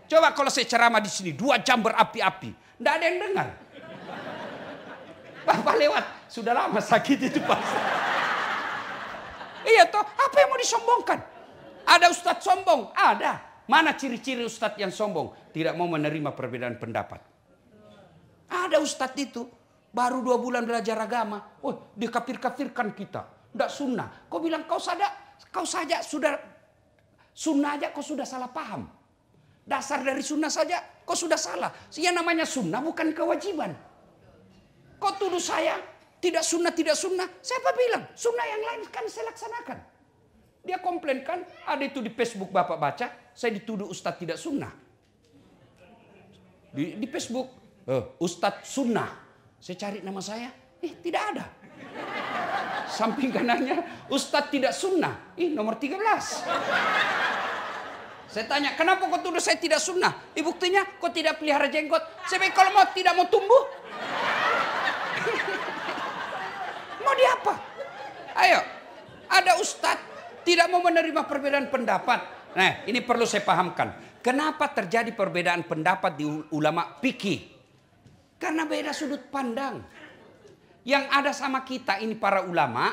Coba kalau saya ceramah di sini 2 jam berapi-api, tidak ada yang dengar. Bapak lewat, sudah lama sakit itu Pak. Iya toh, apa yang mau disombongkan? Ada ustadz sombong? Ada. Mana ciri-ciri ustadz yang sombong? Tidak mau menerima perbedaan pendapat. Ada ustadz itu, baru 2 bulan belajar agama. Dikafir-kafirkan kita. Tidak sunnah. Kau bilang kau saja sudah sunnah aja kau sudah salah paham. Dasar dari sunnah saja kau sudah salah. Yang namanya sunnah bukan kewajiban. Kau tuduh saya tidak sunnah. Siapa bilang? Sunnah yang lain kan saya laksanakan. Dia komplain kan, ada itu di Facebook Bapak baca, saya dituduh ustadz tidak sunnah. Di Facebook, ustadz sunnah. Saya cari nama saya, tidak ada. Samping kanannya, ustadz tidak sunnah. Nomor 13. Saya tanya, kenapa kau tuduh saya tidak sunnah? Buktinya, kau tidak pelihara jenggot. Saya bilang, kalau tidak mau tumbuh. Mau diapa? Ayo, ada ustadz tidak mau menerima perbedaan pendapat. Nah, ini perlu saya pahamkan. Kenapa terjadi perbedaan pendapat di ulama fikih? Karena beda sudut pandang. Yang ada sama kita ini para ulama,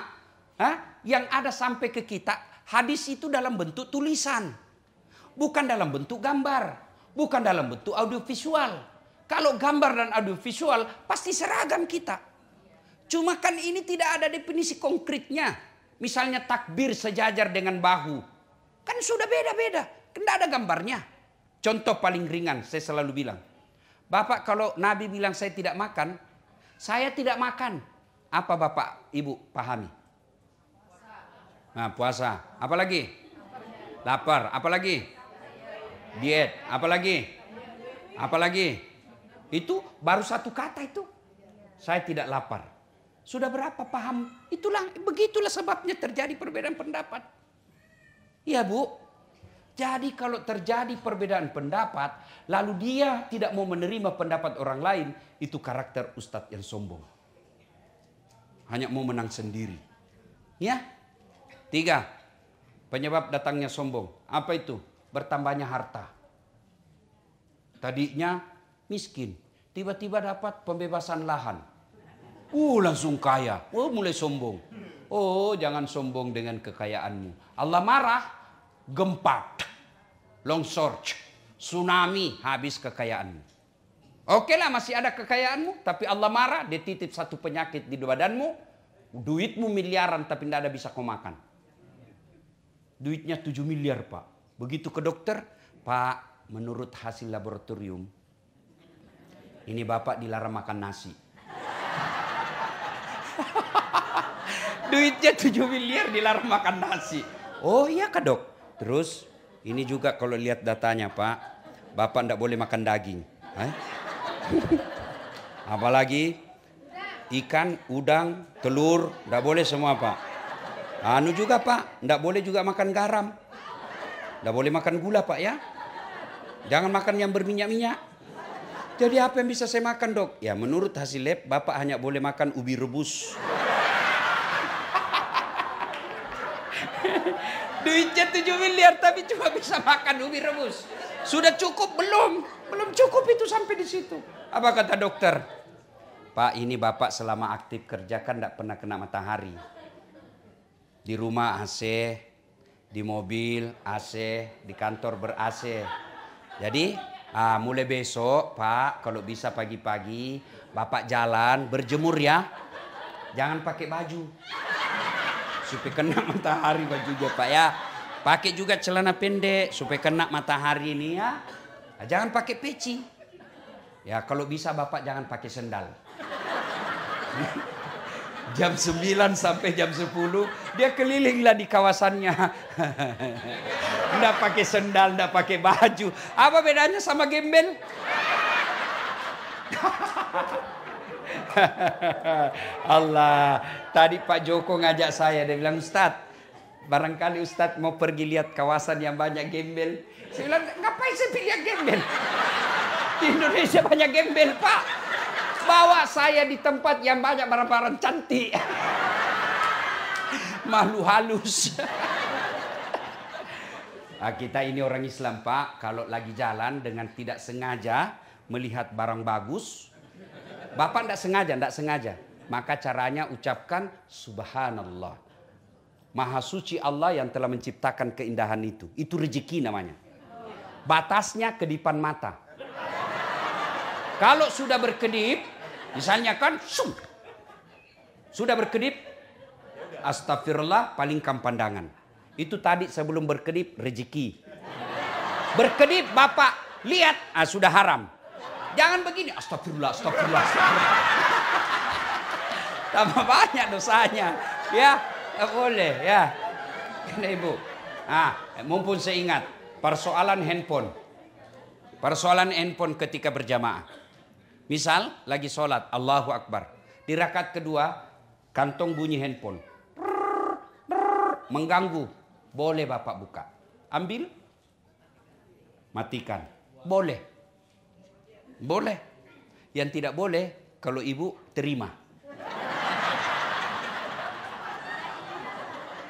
yang ada sampai ke kita, hadis itu dalam bentuk tulisan. Bukan dalam bentuk gambar. Bukan dalam bentuk audiovisual. Kalau gambar dan audiovisual pasti seragam kita. Cuma kan ini tidak ada definisi konkretnya. Misalnya takbir sejajar dengan bahu. Kan sudah beda-beda. Tidak ada gambarnya. Contoh paling ringan saya selalu bilang. Bapak kalau Nabi bilang saya tidak makan. Saya tidak makan. Apa Bapak Ibu pahami? Puasa. Apa lagi? Lapar. Apa lagi? Diet. Apa lagi? Apa lagi? Itu baru satu kata itu. Saya tidak lapar. Sudah berapa paham? Begitulah sebabnya terjadi perbedaan pendapat. Ya Bu. Jadi kalau terjadi perbedaan pendapat, lalu dia tidak mau menerima pendapat orang lain, itu karakter ustadz yang sombong. Hanya mau menang sendiri. Ya. 3. Penyebab datangnya sombong. Apa itu? Bertambahnya harta. Tadinya miskin. Tiba-tiba dapat pembebasan lahan. Langsung kaya. Mulai sombong. Jangan sombong dengan kekayaanmu. Allah marah. Gempa. Longsor. Tsunami. Habis kekayaanmu. Oke lah masih ada kekayaanmu, tapi Allah marah, dia titip satu penyakit di badanmu, duitmu miliaran tapi tidak ada bisa kau makan. Duitnya 7 miliar Pak. Begitu ke dokter, Pak menurut hasil laboratorium, ini Bapak dilarang makan nasi. Duitnya 7 miliar dilarang makan nasi. Oh iya Kak Dok. Terus ini juga kalau lihat datanya Pak, Bapak tidak boleh makan daging. Apalagi ikan, udang, telur, tidak boleh semua Pak. Anu juga Pak, tidak boleh juga makan garam. Tidak boleh makan gula Pak ya. Jangan makan yang berminyak-minyak. Jadi apa yang bisa saya makan Dok? Ya menurut hasil lab Bapak hanya boleh makan ubi rebus. Duitnya 7 miliar tapi cuma bisa makan ubi rebus. Sudah cukup belum? Belum cukup itu sampai di situ. Apa kata dokter? Pak ini Bapak selama aktif kerja kan tidak pernah kena matahari. Di rumah AC, di mobil AC, di kantor ber-AC. Jadi mulai besok Pak kalau bisa pagi-pagi Bapak jalan berjemur ya. Jangan pakai baju. Supaya kena matahari bajunya Pak ya. Pakai juga celana pendek supaya kena matahari ini ya. Jangan pakai peci. Ya kalau bisa Bapak jangan pakai sendal. Jam 9 sampai jam 10 dia kelilinglah di kawasannya. Nggak pakai sendal, nggak pakai baju. Apa bedanya sama gembel? Allah. Tadi Pak Joko ngajak saya, dia bilang Ustadz, barangkali Ustadz mau pergi lihat kawasan yang banyak gembel. Saya bilang ngapain saya pilih gembel? Di Indonesia banyak gembel Pak. Bawa saya di tempat yang banyak barang-barang cantik. Malu halus. Nah, kita ini orang Islam Pak, kalau lagi jalan dengan tidak sengaja melihat barang bagus, Bapak tidak sengaja, maka caranya ucapkan Subhanallah. Maha suci Allah yang telah menciptakan keindahan itu. Itu rezeki namanya. Batasnya kedipan mata. Kalau sudah berkedip, misalnya kan, sudah berkedip, astagfirullah palingkan pandangan. Itu tadi sebelum berkedip rezeki. Berkedip Bapak lihat, sudah haram. Jangan begini, astagfirullah, astagfirullah, astagfirullah. Tambah banyak dosanya. Ya, tak boleh ya. Kena Ibu. Mumpun saya ingat persoalan handphone. Persoalan handphone ketika berjamaah. Misal lagi sholat, Allahu Akbar. Di rakaat kedua, kantong bunyi handphone. Mengganggu. Boleh Bapak buka. Ambil. Matikan. Boleh. Boleh. Yang tidak boleh, kalau Ibu terima.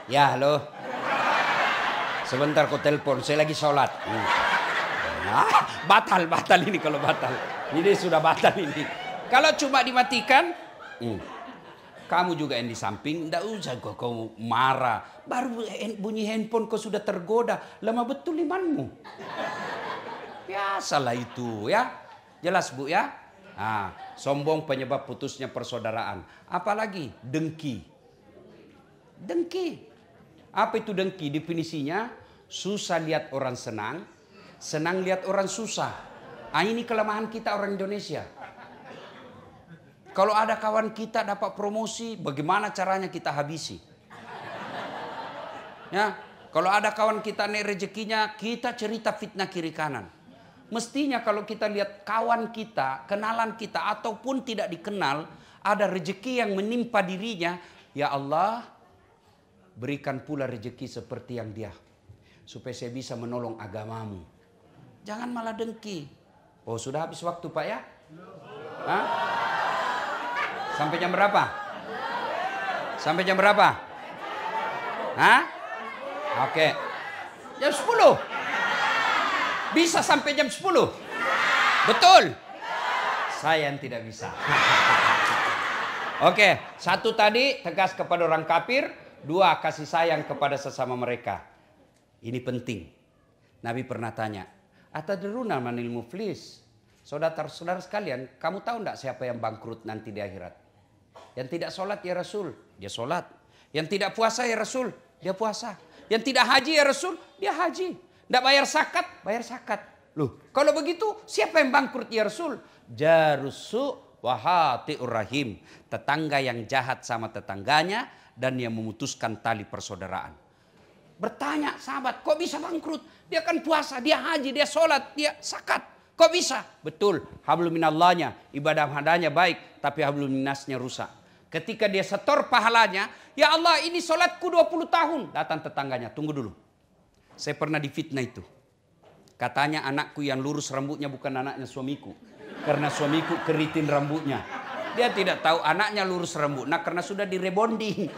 Ya, halo. Sebentar kau telepon, saya lagi sholat. Batal ini kalau batal. Ini sudah batal ini. Kalau cuma dimatikan, kamu juga yang di samping, tidak usah kau marah. Baru bunyi handphone kau sudah tergoda. Lama betul imanmu. Biasalah itu ya. Jelas Bu ya. Sombong penyebab putusnya persaudaraan. Apalagi dengki. Dengki. Apa itu dengki? Definisinya susah lihat orang senang, senang lihat orang susah. Ini kelemahan kita orang Indonesia. Kalau ada kawan kita dapat promosi, bagaimana caranya kita habisi? Ya, kalau ada kawan kita naik rezekinya, kita cerita fitnah kiri kanan. Mestinya kalau kita lihat kawan kita, kenalan kita ataupun tidak dikenal, ada rezeki yang menimpa dirinya, ya Allah, berikan pula rezeki seperti yang dia, supaya saya bisa menolong agamamu. Jangan malah dengki. Oh sudah habis waktu Pak ya? Sampai jam berapa? Sampai jam berapa? Oke. Jam 10. Bisa sampai jam 10? Betul? Saya yang tidak bisa. Oke, satu tadi tegas kepada orang kafir, dua kasih sayang kepada sesama mereka. Ini penting. Nabi pernah tanya, atadruna manil muflis? Saudara-saudara sekalian, kamu tahu enggak siapa yang bangkrut nanti di akhirat? Yang tidak sholat ya Rasul, dia sholat. Yang tidak puasa ya Rasul, dia puasa. Yang tidak haji ya Rasul, dia haji. Tidak bayar zakat. Loh, kalau begitu siapa yang bangkrut ya Rasul? Jarusu wahati'ur rahim. Tetangga yang jahat sama tetangganya dan yang memutuskan tali persaudaraan. Bertanya sahabat, kok bisa bangkrut? Dia kan puasa, dia haji, dia sholat, dia zakat. Kok bisa? Betul, hablum minallahnya, ibadah hadanya baik, tapi hablum minasnya rusak. Ketika dia setor pahalanya, ya Allah ini sholatku 20 tahun. Datang tetangganya, tunggu dulu. Saya pernah difitnah itu. Katanya anakku yang lurus rambutnya bukan anaknya suamiku. Karena suamiku keritin rambutnya. Dia tidak tahu anaknya lurus rambut. Nah karena sudah direbonding.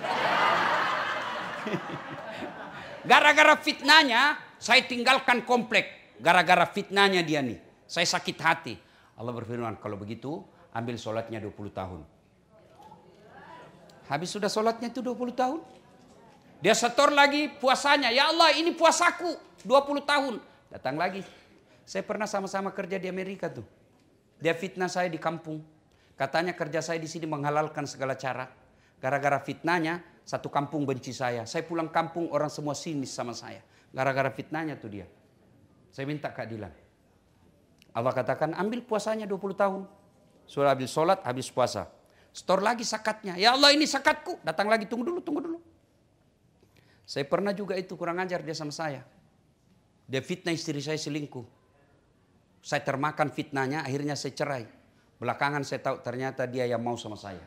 Gara-gara fitnahnya, saya tinggalkan komplek. Gara-gara fitnahnya dia nih. Saya sakit hati. Allah berfirman, kalau begitu ambil sholatnya 20 tahun. Habis sudah sholatnya itu 20 tahun. Dia setor lagi puasanya. Ya Allah ini puasaku 20 tahun. Datang lagi. Saya pernah sama-sama kerja di Amerika tuh. Dia fitnah saya di kampung. Katanya kerja saya di sini menghalalkan segala cara. Gara-gara fitnahnya satu kampung benci saya. Saya pulang kampung orang semua sinis sama saya. Gara-gara fitnahnya tuh dia. Saya minta keadilan. Allah katakan ambil puasanya 20 tahun. Sudah habis sholat, habis puasa. Store lagi zakatnya. Ya Allah ini zakatku. Datang lagi, tunggu dulu. Saya pernah juga itu kurang ajar dia sama saya. Dia fitnah istri saya selingkuh. Saya termakan fitnahnya, akhirnya saya cerai. Belakangan saya tahu ternyata dia yang mau sama saya.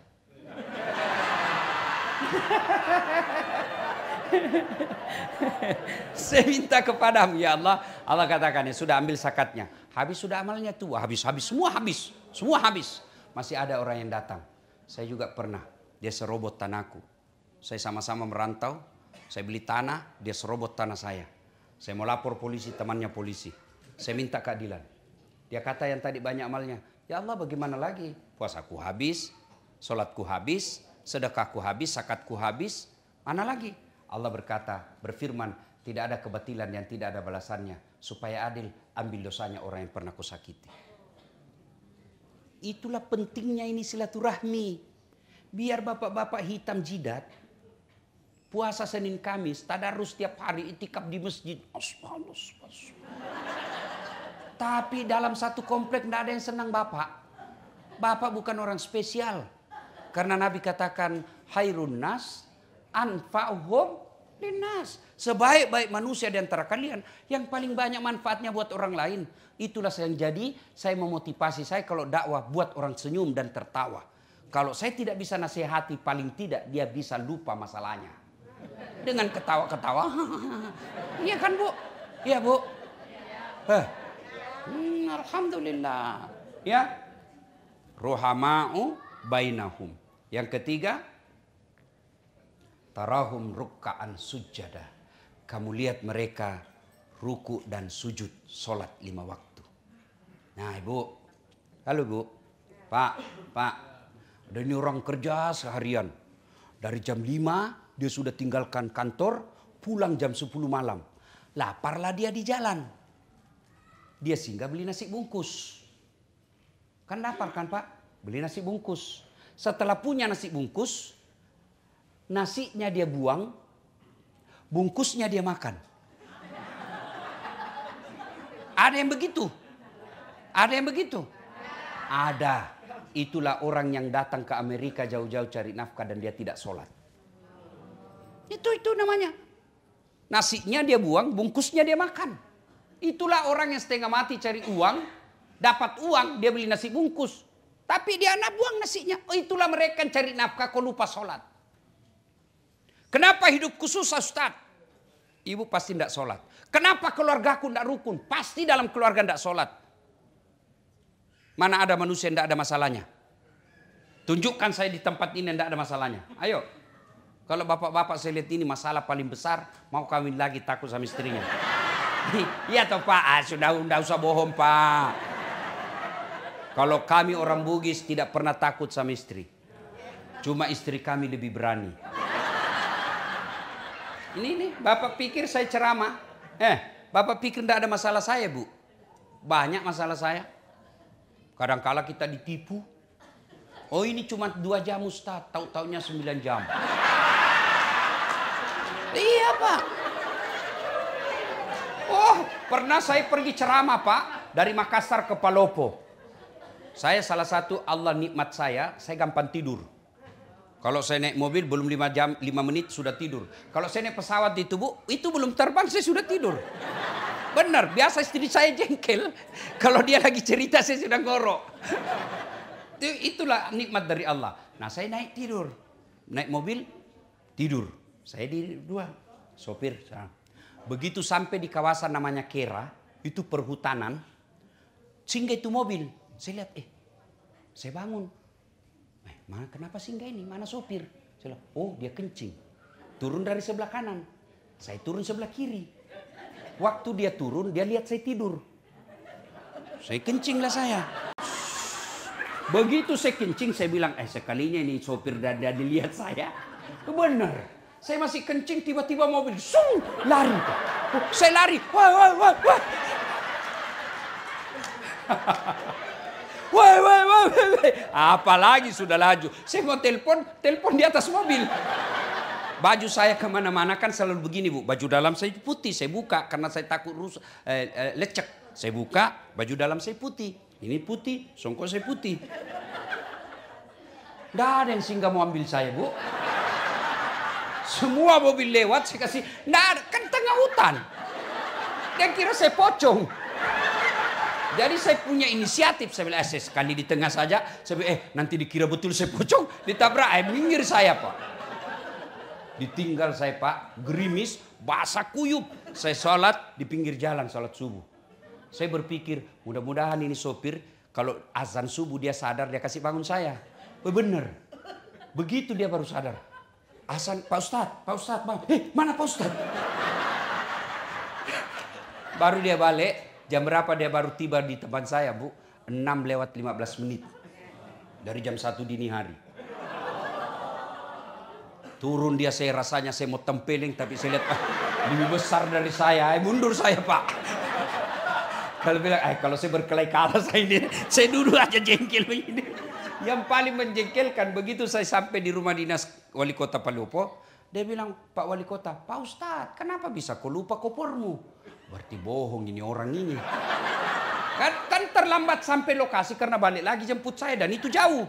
Saya minta kepadamu ya Allah. Allah katakan ya sudah ambil zakatnya. Habis sudah amalnya tua. Habis. Semua habis. Masih ada orang yang datang. Saya juga pernah. Dia serobot tanahku. Saya sama-sama merantau. Saya beli tanah. Dia serobot tanah saya. Saya mau lapor polisi, temannya polisi. Saya minta keadilan. Dia kata yang tadi banyak amalnya. Ya Allah bagaimana lagi? Puasaku habis. Sholatku habis. Sedekahku habis. Zakatku habis. Mana lagi? Allah berfirman, tidak ada kebatilan yang tidak ada balasannya. Supaya adil, ambil dosanya orang yang pernah kusakiti. Itulah pentingnya ini silaturahmi. Biar bapak-bapak hitam jidat, puasa Senin Kamis, tadarus setiap hari, itikaf di masjid. Tapi dalam satu komplek tidak ada yang senang bapak. Bapak bukan orang spesial. Karena Nabi katakan, hairun nas anfa'uhum linnas. Sebaik-baik manusia di antara kalian yang paling banyak manfaatnya buat orang lain. Itulah yang jadi saya memotivasi saya kalau dakwah buat orang senyum dan tertawa. Kalau saya tidak bisa nasihati paling tidak dia bisa lupa masalahnya. Dengan ketawa-ketawa. Iya kan Bu? Iya Bu? Alhamdulillah. Ya. Rohama'u bainahum. Yang ketiga, tarahum rukka'an sujada. Kamu lihat mereka ruku dan sujud solat 5 waktu. Nah Ibu, halo Bu, Pak, ada ini orang kerja seharian. Dari jam 5 dia sudah tinggalkan kantor, pulang jam 10 malam. Laparlah dia di jalan. Dia singgah beli nasi bungkus. Kan lapar kan Pak? Beli nasi bungkus. Setelah punya nasi bungkus, nasinya dia buang, bungkusnya dia makan. Ada yang begitu? Ada yang begitu? Ada. Itulah orang yang datang ke Amerika jauh-jauh cari nafkah dan dia tidak sholat. Itu namanya. Nasinya dia buang, bungkusnya dia makan. Itulah orang yang setengah mati cari uang, dapat uang, dia beli nasi bungkus. Tapi dia anak buang nasinya. Oh, itulah mereka yang cari nafkah kok lupa sholat. Kenapa hidupku susah Ustaz? Ibu pasti tidak sholat. Kenapa keluargaku tidak rukun? Pasti dalam keluarga tidak sholat. Mana ada manusia yang tidak ada masalahnya? Tunjukkan saya di tempat ini yang tidak ada masalahnya. Ayo. Kalau bapak-bapak saya lihat ini masalah paling besar. Mau kawin lagi takut sama istrinya. Iya toh Pak. Sudah tidak usah bohong Pak. Kalau kami orang Bugis tidak pernah takut sama istri. Cuma istri kami lebih berani. Ini Bapak pikir saya ceramah. Bapak pikir tidak ada masalah saya Bu. Banyak masalah saya. Kadangkala kita ditipu. Oh ini cuma 2 jam Ustaz, tahu-taunya 9 jam. Iya Pak. Oh pernah saya pergi ceramah Pak, dari Makassar ke Palopo. Saya salah satu Allah nikmat saya gampang tidur. Kalau saya naik mobil belum 5 menit sudah tidur. Kalau saya naik pesawat itu Bu, itu belum terbang saya sudah tidur. Benar, biasa istri saya jengkel. Kalau dia lagi cerita saya sudah ngorok. Itulah nikmat dari Allah. Nah saya naik tidur. Naik mobil, tidur. Saya di 2, sopir. Begitu sampai di kawasan namanya Kera, itu perhutanan. Singgah itu mobil. Saya lihat, saya bangun. Mana kenapa singgah ini? Mana sopir? Saya lihat, oh dia kencing. Turun dari sebelah kanan. Saya turun sebelah kiri. Waktu dia turun, dia lihat saya tidur. Saya kencinglah saya. Begitu saya kencing, saya bilang, sekalinya ini sopir dada dilihat saya. Benar. Saya masih kencing, tiba-tiba mobil, lari. Saya lari. Wah. Wah. Apalagi sudah laju. Saya mau telepon di atas mobil. Baju saya kemana-mana kan selalu begini Bu. Baju dalam saya putih, saya buka karena saya takut lecek. Saya buka, baju dalam saya putih. Ini putih, songkok saya putih. Nggak ada yang singgah mau ambil saya Bu. Semua mobil lewat saya kasih. Nggak ada, kan tengah hutan. Dia kira saya pocong. Jadi saya punya inisiatif. Saya bilang, sekali di tengah saja. Saya bilang, nanti dikira betul saya pocong. Ditabrak, minggir saya Pak. Ditinggal saya Pak, gerimis, basah kuyup. Saya sholat di pinggir jalan, sholat subuh. Saya berpikir, mudah-mudahan ini sopir, kalau azan subuh dia sadar, dia kasih bangun saya. Benar. Begitu dia baru sadar. Azan, Pak Ustadz, mana Pak Ustadz? Baru dia balik, jam berapa dia baru tiba di tempat saya Bu? 6:15. Dari jam 1 dini hari. Turun dia, rasanya saya mau tempeling, tapi saya lihat lebih besar dari saya. Mundur saya Pak. Kalau bilang, kalau saya berkelahi ke atas saya duduk aja jengkel begini. Yang paling menjengkelkan begitu saya sampai di rumah dinas wali kota Palopo, dia bilang, Pak Wali Kota, Pak Ustadz, kenapa bisa kau lupa kopormu? Berarti bohong ini orang ini. Kan terlambat sampai lokasi karena balik lagi jemput saya dan itu jauh.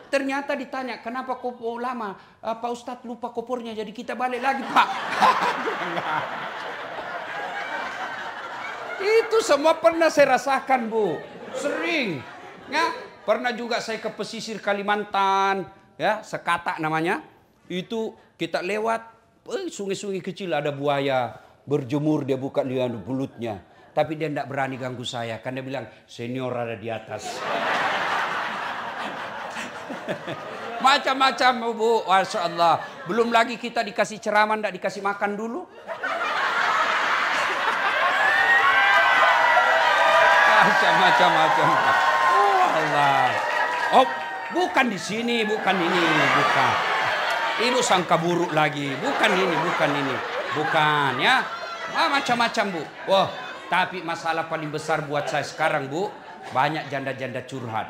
Ternyata ditanya, kenapa kau lama? Pak Ustadz lupa kopornya, jadi kita balik lagi Pak. Itu semua pernah saya rasakan Bu. Sering. Ya, pernah juga saya ke pesisir Kalimantan. Ya, Sekata namanya. Itu kita lewat. Sungai-sungai kecil ada buaya. Berjemur dia buka dia bulutnya. Tapi dia tidak berani ganggu saya. Karena dia bilang senior ada di atas. Macam-macam Bu. Masya Allah. Belum lagi kita dikasih ceramah tidak dikasih makan dulu. Macam-macam. Oh Allah. Oh, bukan di sini, bukan ini, bukan. Ibu sangka buruk lagi. Bukan ini. Bukan ya. Macam-macam Bu. Wah, tapi masalah paling besar buat saya sekarang Bu, banyak janda-janda curhat.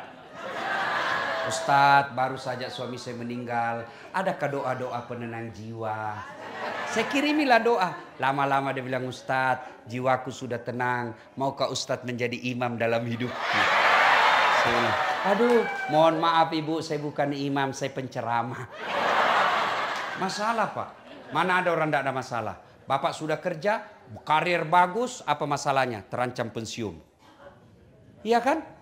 Ustadz, baru saja suami saya meninggal. Adakah doa-doa penenang jiwa? Saya kirimilah doa. Lama-lama dia bilang, Ustadz, jiwaku sudah tenang. Maukah Ustadz menjadi imam dalam hidupku? Saya bilang, aduh, mohon maaf Ibu, saya bukan imam, saya penceramah. Masalah Pak. Mana ada orang tidak ada masalah. Bapak sudah kerja, karir bagus, apa masalahnya? Terancam pensiun. Iya kan?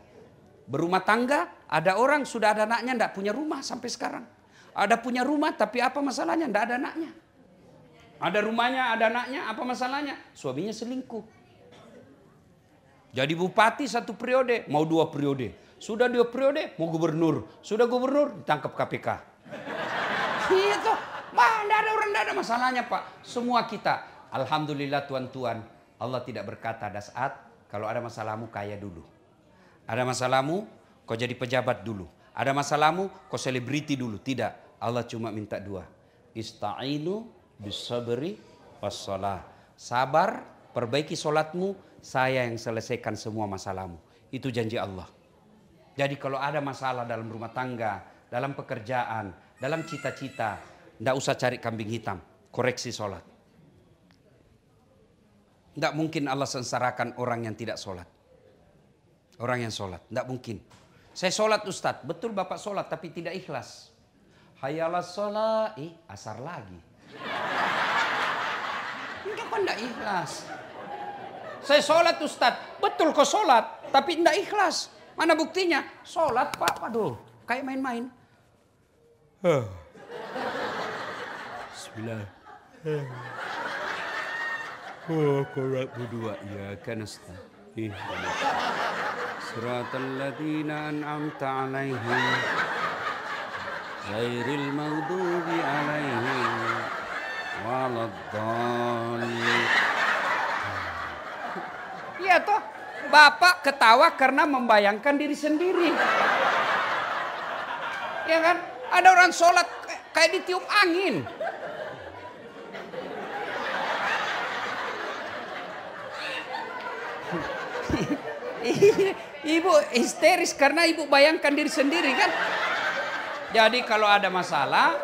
Berumah tangga, ada orang sudah ada anaknya, tidak punya rumah sampai sekarang. Ada punya rumah, tapi apa masalahnya? Tidak ada anaknya. Ada rumahnya, ada anaknya, apa masalahnya? Suaminya selingkuh. Jadi bupati 1 periode, mau 2 periode. Sudah 2 periode, mau gubernur. Sudah gubernur, ditangkap KPK. Itu, tidak ada orang, tidak ada masalahnya Pak. Semua kita, alhamdulillah tuan-tuan, Allah tidak berkata ada saat, kalau ada masalahmu kaya dulu. Ada masalahmu, kau jadi pejabat dulu. Ada masalahmu, kau selebriti dulu. Tidak, Allah cuma minta 2. Ista'inu bisabri wassalah. Sabar, perbaiki solatmu, saya yang selesaikan semua masalahmu. Itu janji Allah. Jadi kalau ada masalah dalam rumah tangga, dalam pekerjaan, dalam cita-cita, tidak usah cari kambing hitam, koreksi sholat. Tidak mungkin Allah sengsarakan orang yang tidak sholat. Orang yang sholat, tidak mungkin. Saya sholat Ustadz, betul Bapak sholat tapi tidak ikhlas. Hayalah sholat, asar lagi. Enggak kan tidak ikhlas. Saya sholat Ustadz, betul kok sholat tapi tidak ikhlas. Mana buktinya? Sholat Pak, waduh kayak main-main. Bismillah. Korak berdua ya kan Ustaz. Siratal ladzina an'amta 'alaihim ghairil maghdubi 'alaihim waladdallin. Iya toh, Bapak ketawa karena membayangkan diri sendiri. Ya kan? Ada orang sholat kayak ditiup angin. Ibu histeris karena ibu bayangkan diri sendiri kan. Jadi kalau ada masalah,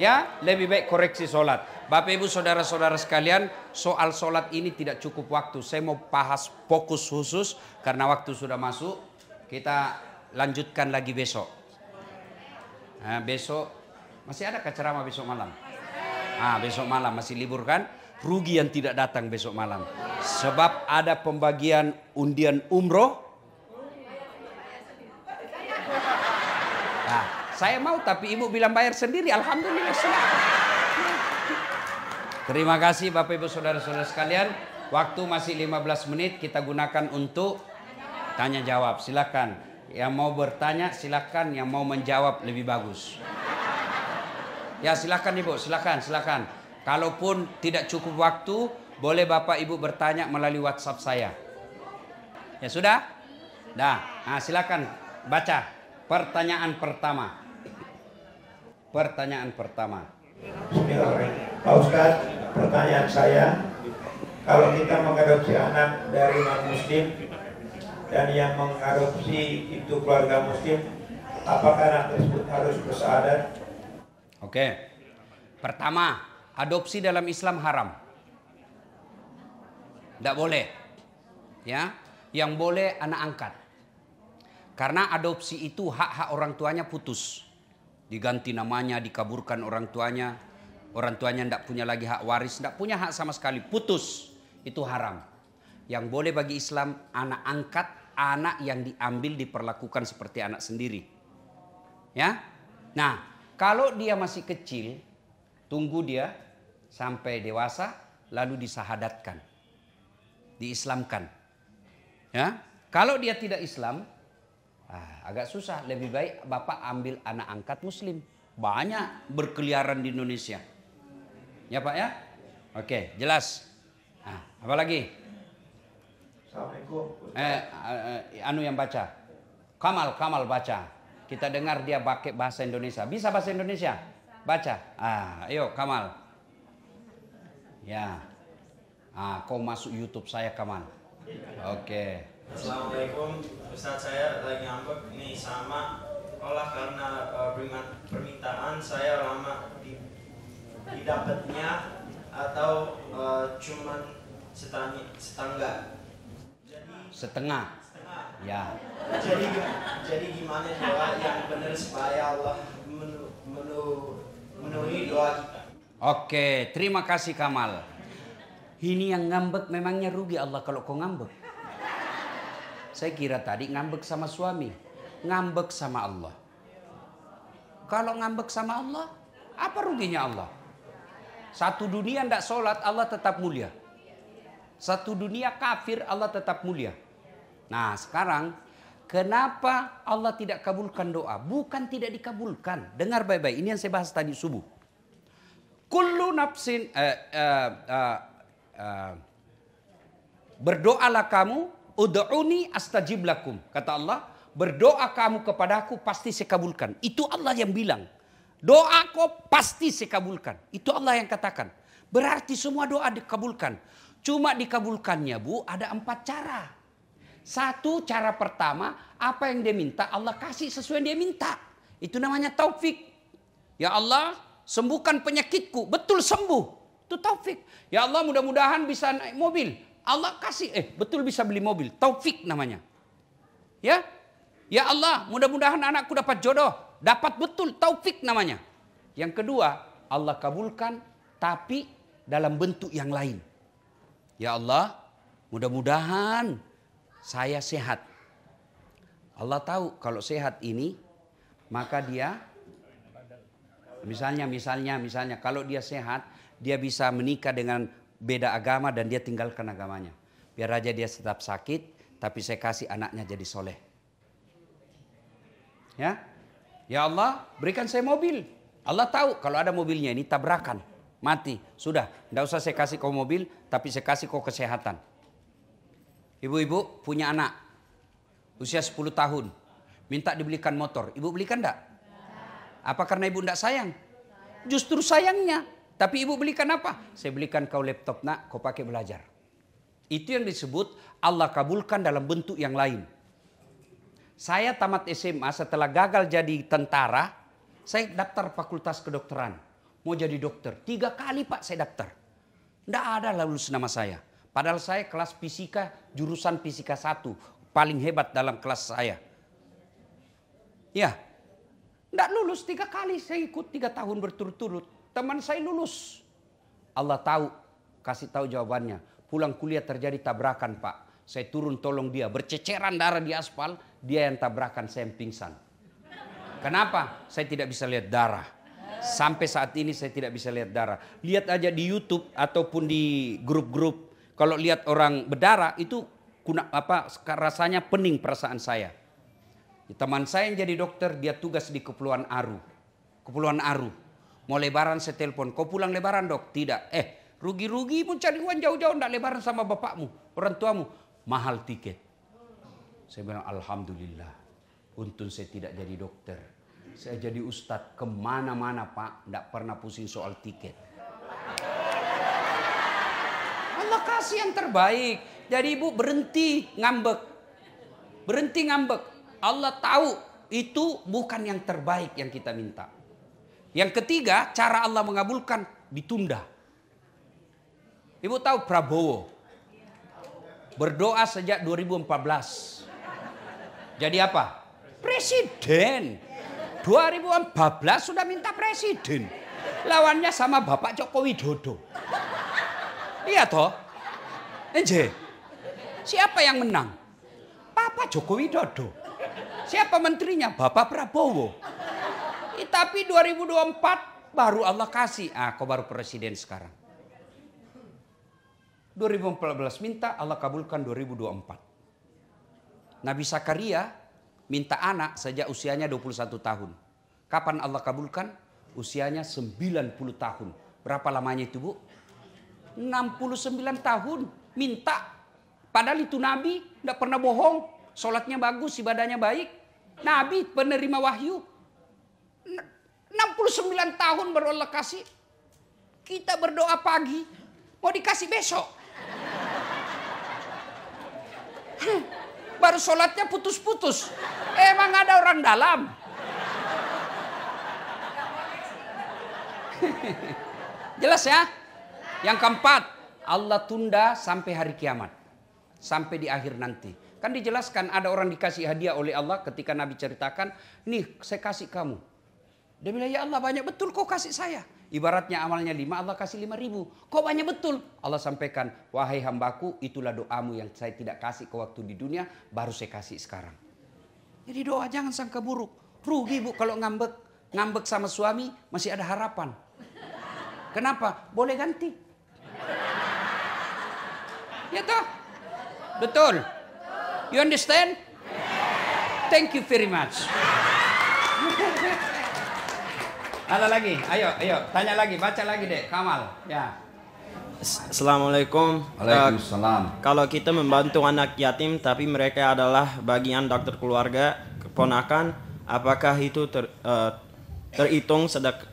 ya lebih baik koreksi sholat. Bapak ibu saudara-saudara sekalian, soal sholat ini tidak cukup waktu. Saya mau bahas fokus khusus karena waktu sudah masuk. Kita lanjutkan lagi besok. Nah, besok masih ada ceramah besok malam. Besok malam masih libur kan? Rugi yang tidak datang besok malam. Sebab ada pembagian undian umroh. Nah, saya mau tapi ibu bilang bayar sendiri. Alhamdulillah. Terima kasih Bapak Ibu Saudara-saudara sekalian. Waktu masih 15 menit kita gunakan untuk tanya jawab. Silakan. Yang mau bertanya silakan, yang mau menjawab lebih bagus. Ya silakan Ibu, silakan. Kalaupun tidak cukup waktu, boleh Bapak Ibu bertanya melalui WhatsApp saya. Ya sudah? Nah, silakan baca pertanyaan pertama. Pertanyaan pertama.
Bismillahirrahmanirrahim. Pak Ustadz, pertanyaan saya, kalau kita mengadopsi anak dari non-muslim dan yang mengadopsi itu keluarga muslim, apakah anak tersebut harus bersyahadat?
Oke. Pertama, adopsi dalam Islam haram. Tidak boleh. Ya, yang boleh anak angkat. Karena adopsi itu hak-hak orang tuanya putus. Diganti namanya, dikaburkan orang tuanya. Orang tuanya tidak punya lagi hak waris, tidak punya hak sama sekali, putus. Itu haram. Yang boleh bagi Islam anak angkat, anak yang diambil diperlakukan seperti anak sendiri. Ya. Nah, kalau dia masih kecil, tunggu dia sampai dewasa lalu disahadatkan. Diislamkan. Ya. Kalau dia tidak Islam, agak susah. Lebih baik Bapak ambil anak angkat muslim. Banyak berkeliaran di Indonesia. Ya Pak ya? Oke, jelas. Apa lagi?
Assalamualaikum.
Anu yang baca. Kamal baca. Kita dengar dia pakai bahasa Indonesia. Bisa bahasa Indonesia? Baca. Ayo Kamal. Ya. Kau masuk YouTube saya Kamal. Oke.
Assalamualaikum, Ustadz, saya lagi ngambek nih sama olah karena permintaan saya lama didapatnya atau cuman setengah.
Setengah. Ya.
Jadi gimana doa yang benar supaya Allah memenuhi doa kita?
Oke, terima kasih Kamal. Ini yang ngambek memangnya rugi Allah kalau kau ngambek. Saya kira tadi ngambek sama suami, ngambek sama Allah. Kalau ngambek sama Allah, apa ruginya Allah? Satu dunia tidak sholat, Allah tetap mulia. Satu dunia kafir, Allah tetap mulia. Nah sekarang, kenapa Allah tidak kabulkan doa? Bukan tidak dikabulkan. Dengar baik-baik, ini yang saya bahas tadi subuh. Kullu nafsin, berdoalah kamu, ud'uni astajib lakum. Kata Allah, berdoa kamu kepadaku pasti saya kabulkan. Itu Allah yang bilang. Doa kau pasti saya kabulkan. Itu Allah yang katakan. Berarti semua doa dikabulkan. Cuma dikabulkannya Bu ada 4 cara. Satu, cara pertama, apa yang dia minta Allah kasih sesuai yang dia minta. Itu namanya taufik. Ya Allah, sembuhkan penyakitku. Betul sembuh. Itu taufik. Ya Allah, mudah-mudahan bisa naik mobil. Allah kasih, betul bisa beli mobil. Taufik namanya. Ya. Ya Allah, mudah-mudahan anakku dapat jodoh. Dapat betul, taufik namanya. Yang kedua, Allah kabulkan tapi dalam bentuk yang lain. Ya Allah, mudah-mudahan saya sehat. Allah tahu kalau sehat ini, maka dia misalnya kalau dia sehat, dia bisa menikah dengan beda agama dan dia tinggalkan agamanya. Biar aja dia tetap sakit, tapi saya kasih anaknya jadi soleh. Ya, ya Allah, berikan saya mobil. Allah tahu kalau ada mobilnya ini tabrakan, mati, sudah, tidak usah saya kasih kau mobil, tapi saya kasih kau kesehatan. Ibu-ibu punya anak usia 10 tahun, minta dibelikan motor. Ibu belikan enggak? Apa karena ibu enggak sayang? Justru sayangnya. Tapi ibu belikan apa? Saya belikan kau laptop nak, kau pakai belajar. Itu yang disebut Allah kabulkan dalam bentuk yang lain. Saya tamat SMA setelah gagal jadi tentara, saya daftar fakultas kedokteran. Mau jadi dokter. 3 kali Pak saya daftar. Enggak ada lulus nama saya. Padahal saya kelas fisika, jurusan fisika 1. Paling hebat dalam kelas saya. Ya, tidak lulus 3 kali. Saya ikut 3 tahun berturut-turut. Teman saya lulus. Allah tahu, kasih tahu jawabannya. Pulang kuliah terjadi tabrakan Pak. Saya turun tolong dia. Berceceran darah di aspal. Dia yang tabrakan, saya yang pingsan. Kenapa? Saya tidak bisa lihat darah. Sampai saat ini saya tidak bisa lihat darah. Lihat aja di YouTube ataupun di grup-grup. Kalau lihat orang berdarah itu rasanya pening perasaan saya. Teman saya yang jadi dokter, dia tugas di Kepulauan Aru. Kepulauan Aru. Mau lebaran saya telepon, kau pulang lebaran dok? Tidak. Rugi-rugi pun cari uang jauh-jauh, enggak lebaran sama bapakmu, orang tuamu. Mahal tiket. Saya bilang alhamdulillah. Untung saya tidak jadi dokter. Saya jadi ustadz kemana-mana Pak, enggak pernah pusing soal tiket. Allah kasih yang terbaik. Jadi ibu berhenti ngambek. Berhenti ngambek. Allah tahu itu bukan yang terbaik yang kita minta. Yang ketiga, cara Allah mengabulkan ditunda. Ibu tahu Prabowo berdoa sejak 2014. Jadi apa? Presiden. 2014 sudah minta presiden. Lawannya sama Bapak Joko Widodo. Iya toh? Siapa yang menang? Bapak Joko Widodo. Siapa menterinya? Bapak Prabowo. Tapi 2024 baru Allah kasih. Kau baru presiden sekarang. 2014 minta, Allah kabulkan 2024. Nabi Zakaria minta anak sejak usianya 21 tahun. Kapan Allah kabulkan? Usianya 90 tahun. Berapa lamanya itu Bu? 69 tahun. Minta. Padahal itu Nabi, tidak pernah bohong. Sholatnya bagus, ibadahnya baik. Nabi penerima wahyu. 69 tahun baru Allah kasih. Kita berdoa pagi, mau dikasih besok. Baru sholatnya putus-putus. Emang ada orang dalam? Jelas ya? Yang keempat, Allah tunda sampai hari kiamat. Sampai di akhir nanti. Kan dijelaskan ada orang dikasih hadiah oleh Allah ketika Nabi ceritakan, nih saya kasih kamu. Dia bilang, ya Allah banyak betul kau kasih saya. Ibaratnya amalnya 5, Allah kasih 5.000. Kau banyak betul. Allah sampaikan, wahai hambaku, itulah doamu yang saya tidak kasih ke waktu di dunia, baru saya kasih sekarang. Jadi doa jangan sangka buruk. Rugi Bu kalau ngambek. Ngambek sama suami masih ada harapan. Kenapa? Boleh ganti. Ya toh? Betul. You understand? Thank you very much. Ada lagi? Ayo, tanya lagi, baca lagi deh, Kamal. Ya.
Assalamualaikum.
Waalaikumsalam.
Kalau kita membantu anak yatim tapi mereka adalah bagian dokter keluarga, keponakan, apakah itu terhitung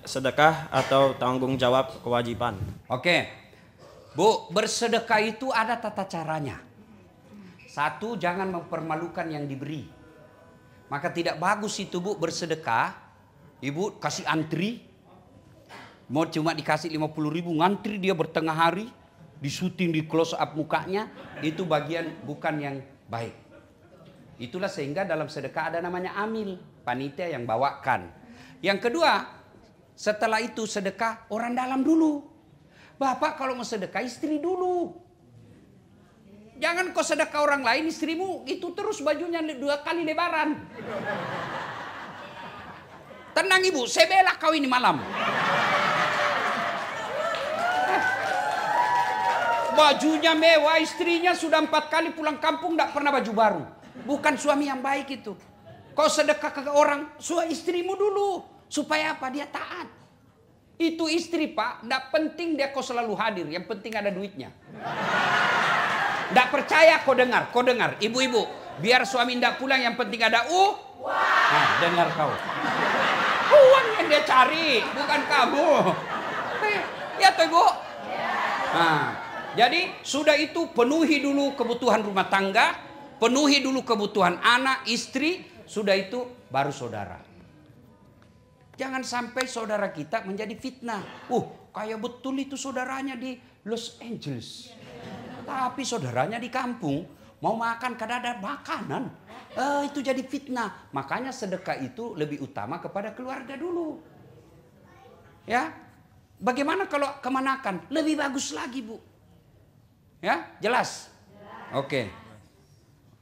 sedekah atau tanggung jawab kewajiban?
Oke. Bu, bersedekah itu ada tata caranya. Satu, jangan mempermalukan yang diberi. Maka tidak bagus itu Bu bersedekah. Ibu kasih antri. Mau cuma dikasih 50.000, ngantri dia bertengah hari. Di syuting, di close up mukanya. Itu bagian bukan yang baik. Itulah sehingga dalam sedekah ada namanya amil. Panitia yang bawakan. Yang kedua, setelah itu sedekah orang dalam dulu. Bapak kalau mau sedekah istri dulu. Jangan kau sedekah orang lain, istrimu itu terus bajunya 2 kali lebaran. Tenang ibu, saya bela kau ini malam. Bajunya mewah, istrinya sudah 4 kali pulang kampung tidak pernah baju baru. Bukan suami yang baik itu. Kau sedekah ke orang, istrimu dulu. Supaya apa? Dia taat. Itu istri Pak, tidak penting dia kau selalu hadir. Yang penting ada duitnya. Tidak percaya kau dengar. Ibu-ibu, biar suami tidak pulang yang penting ada Nah, dengar kau. Uang yang dia cari, bukan kamu. Ya toh Ibu? Nah, jadi sudah itu penuhi dulu kebutuhan rumah tangga, penuhi dulu kebutuhan anak, istri, sudah itu baru saudara. Jangan sampai saudara kita menjadi fitnah. Kayak betul itu saudaranya di Los Angeles. Tapi saudaranya di kampung mau makan kadang ada makanan. Itu jadi fitnah. Makanya sedekah itu lebih utama kepada keluarga dulu. Ya, bagaimana kalau kemanakan? Lebih bagus lagi Bu. Ya, jelas? Oke.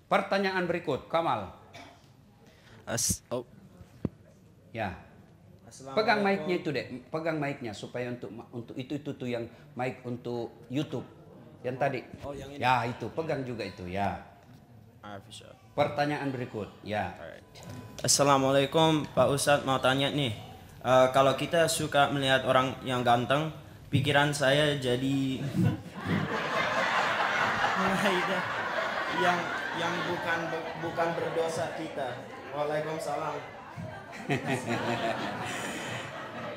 Pertanyaan berikut, Kamal. Ya. Pegang mic-nya itu deh, pegang mic-nya supaya untuk itu tuh yang mic untuk YouTube. Yang tadi.
Yang ini.
Ya, itu pegang juga itu, ya. Pertanyaan berikut, ya.
Assalamualaikum Pak Ustadz, mau tanya nih. Kalau kita suka melihat orang yang ganteng, pikiran saya jadi yang bukan berdosa kita. Waalaikumsalam.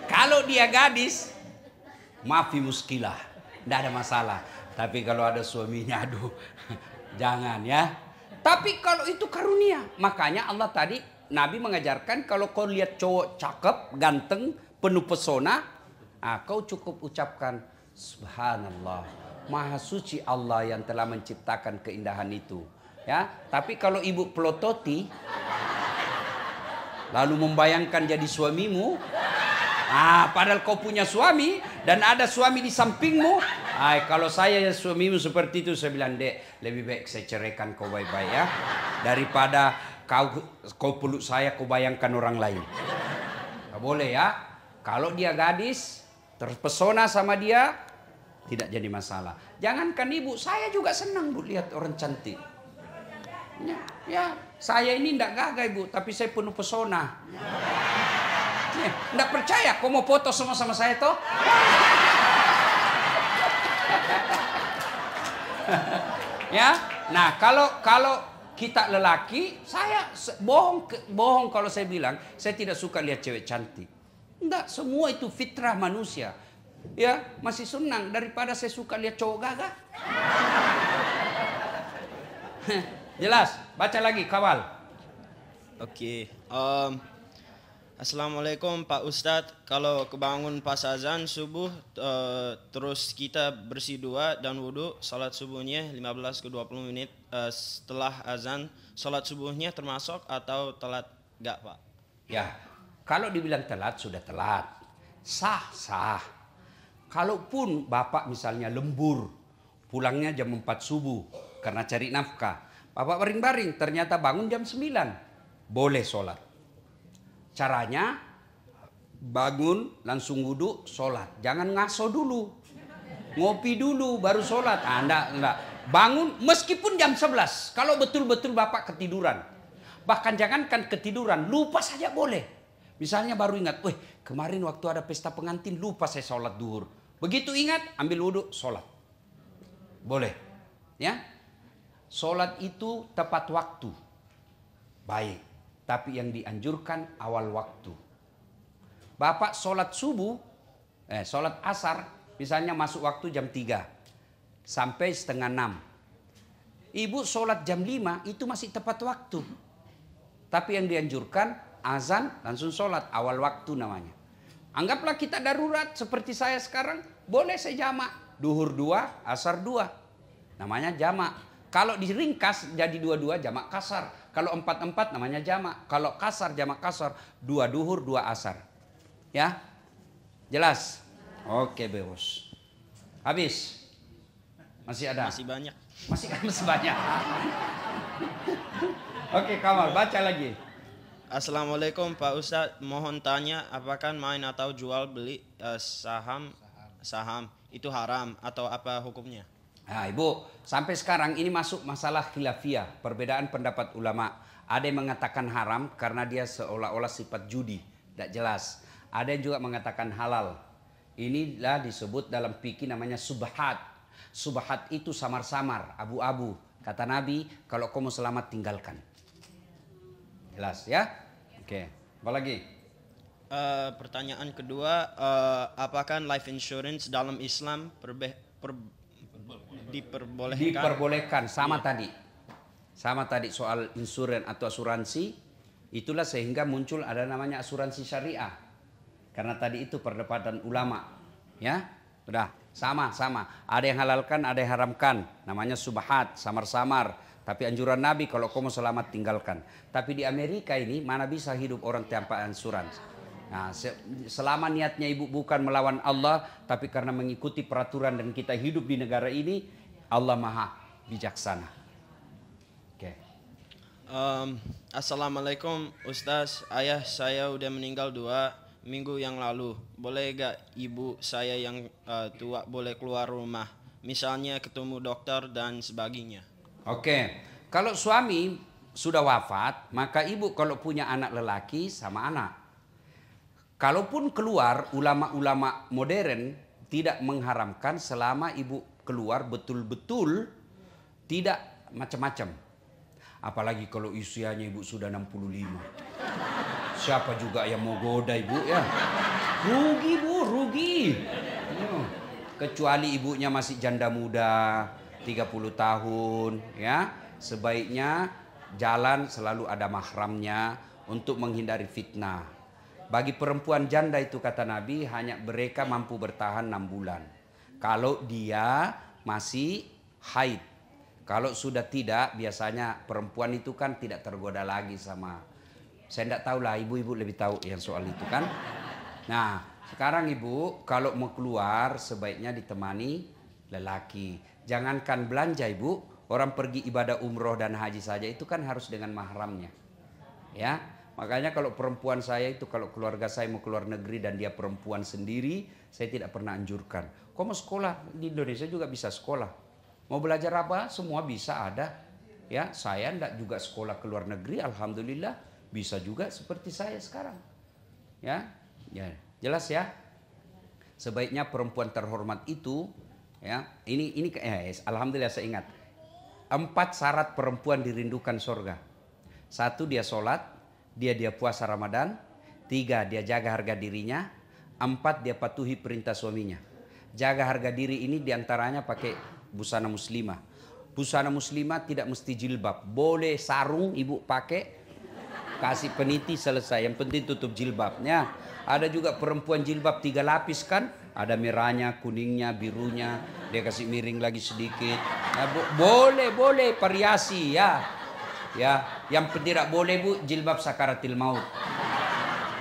Kalau dia gadis, maafi muskilah, tidak ada masalah. Tapi kalau ada suaminya, aduh, jangan ya. Tapi kalau itu karunia, makanya Allah tadi, Nabi mengajarkan kalau kau lihat cowok cakep, ganteng, penuh pesona, kau cukup ucapkan, Subhanallah, Maha Suci Allah yang telah menciptakan keindahan itu. Ya, tapi kalau ibu pelototi, lalu membayangkan jadi suamimu, padahal kau punya suami dan ada suami di sampingmu. Kalau saya suamimu seperti itu, saya bilang, Dek, lebih baik saya ceraikan kau baik-baik ya, daripada kau peluk saya, kau bayangkan orang lain. Gak boleh ya. Kalau dia gadis, terpesona sama dia, tidak jadi masalah. Jangankan ibu, saya juga senang Bu lihat orang cantik. Ya, saya ini tidak gagah Ibu, tapi saya penuh pesona. Tidak percaya, kau mau foto sama-sama saya toh? Ya, nah kalau kita lelaki, saya bohong kalau saya bilang saya tidak suka lihat cewek cantik. Enggak, semua itu fitrah manusia. Ya, masih senang daripada saya suka lihat cowok gagah. Jelas, baca lagi kawal.
Oke. Assalamualaikum Pak Ustadz, kalau kebangun pas azan subuh terus kita bersih dua dan wudhu, sholat subuhnya 15 ke 20 menit setelah azan, sholat subuhnya termasuk atau telat gak Pak?
Ya, kalau dibilang telat sudah telat, sah. Kalaupun Bapak misalnya lembur, pulangnya jam 4 subuh karena cari nafkah, Bapak baring-baring ternyata bangun jam 9, boleh sholat. Caranya bangun langsung wudhu sholat. Jangan ngaso dulu. Ngopi dulu baru sholat. Enggak. Bangun meskipun jam 11. Kalau betul-betul Bapak ketiduran. Bahkan jangankan ketiduran. Lupa saja boleh. Misalnya baru ingat. Kemarin waktu ada pesta pengantin lupa saya sholat duhur. Begitu ingat ambil wudhu sholat. Boleh. Ya. Sholat itu tepat waktu. Baik. Tapi yang dianjurkan awal waktu. Bapak sholat subuh, sholat asar, misalnya masuk waktu jam 3 sampai setengah 6. Ibu sholat jam 5 itu masih tepat waktu. Tapi yang dianjurkan azan langsung sholat, awal waktu namanya. Anggaplah kita darurat seperti saya sekarang, boleh saya jamak. Duhur 2, asar 2. Namanya jamak. Kalau diringkas jadi 2-2 jamak kasar. Kalau 4-4 namanya jamak. Kalau kasar jamak kasar, 2 duhur 2 asar. Ya? Jelas? Oke, Bos. Habis? Masih ada?
Masih banyak.
Masih banyak. Oke, Kamal, baca lagi.
Assalamualaikum Pak Ustadz, mohon tanya apakah main atau jual beli saham itu haram atau apa hukumnya?
Nah, Ibu, sampai sekarang ini masuk masalah khilafiyah, perbedaan pendapat ulama. Ada yang mengatakan haram karena dia seolah-olah sifat judi, tidak jelas. Ada yang juga mengatakan halal. Inilah disebut dalam fikih namanya subhat. Subhat itu samar-samar, abu-abu. Kata Nabi, kalau kamu selamat tinggalkan. Jelas ya? Oke, apa lagi?
Pertanyaan kedua, apakah life insurance dalam Islam diperbolehkan?
Diperbolehkan, sama tadi. Sama tadi soal insurans atau asuransi. Itulah sehingga muncul ada namanya asuransi syariah. Karena tadi itu perdebatan ulama. Ya, udah. Sama. Ada yang halalkan, ada yang haramkan. Namanya subhat, samar-samar. Tapi anjuran Nabi kalau kamu selamat tinggalkan. Tapi di Amerika ini mana bisa hidup orang tanpa asuransi. Nah, selama niatnya ibu bukan melawan Allah, tapi karena mengikuti peraturan dan kita hidup di negara ini, Allah maha bijaksana. Oke.
Assalamualaikum Ustaz, ayah saya udah meninggal 2 minggu yang lalu. Boleh gak ibu saya yang tua boleh keluar rumah? Misalnya ketemu dokter dan sebagainya.
Oke, kalau suami sudah wafat, maka ibu kalau punya anak lelaki sama anak. Kalaupun keluar, ulama-ulama modern tidak mengharamkan selama ibu keluar betul-betul tidak macam-macam. Apalagi kalau usianya ibu sudah 65. Siapa juga yang mau goda ibu ya? Rugi Bu, rugi. Kecuali ibunya masih janda muda, 30 tahun ya. Sebaiknya jalan selalu ada mahramnya untuk menghindari fitnah. Bagi perempuan janda itu kata Nabi hanya mereka mampu bertahan 6 bulan. Kalau dia masih haid. Kalau sudah tidak, biasanya perempuan itu kan tidak tergoda lagi sama. Saya tidak tahu lah, ibu-ibu lebih tahu yang soal itu kan. Nah, sekarang ibu kalau mau keluar sebaiknya ditemani lelaki. Jangankan belanja ibu, orang pergi ibadah umroh dan haji saja itu kan harus dengan mahramnya. Ya, makanya kalau perempuan saya itu kalau keluarga saya mau keluar negeri dan dia perempuan sendiri, saya tidak pernah anjurkan. Kau mau sekolah di Indonesia juga bisa sekolah. Mau belajar apa? Semua bisa ada. Ya, saya tidak juga sekolah ke luar negeri, alhamdulillah. Bisa juga seperti saya sekarang. Ya, jelas ya. Sebaiknya perempuan terhormat itu, ya, ini alhamdulillah saya ingat. 4 syarat perempuan dirindukan surga. 1 dia sholat, dia puasa Ramadan. 3 dia jaga harga dirinya. 4 dia patuhi perintah suaminya. Jaga harga diri ini diantaranya pakai busana muslimah. Busana muslimah tidak mesti jilbab. Boleh sarung ibu pakai. Kasih peniti selesai, yang penting tutup jilbabnya. Ada juga perempuan jilbab 3 lapis kan, ada merahnya, kuningnya, birunya, dia kasih miring lagi sedikit. Nah, boleh variasi ya. Ya, yang tidak boleh Bu jilbab sakaratil maut.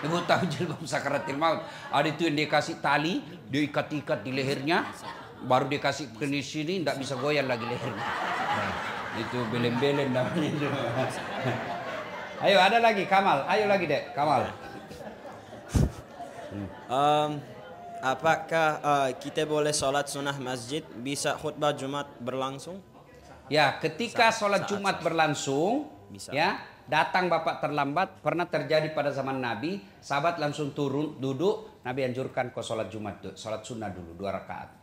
Ibu tahu jilbab sakaratil maut? Ada itu yang dia kasih tali, dia ikat-ikat di lehernya, baru dia kasih ke sini, tidak bisa goyang lagi lehernya. Nah, itu belen-belen namanya itu. Ayo ada lagi Kamal, ayo lagi Dek, Kamal.
Apakah kita boleh sholat sunnah masjid bisa khutbah Jumat berlangsung?
Ya, ketika sholat Jumat berlangsung,
bisa.
Ya datang bapak terlambat, pernah terjadi pada zaman Nabi, sahabat langsung turun duduk, Nabi anjurkan kau sholat Jumat, sholat sunnah dulu 2 rakaat.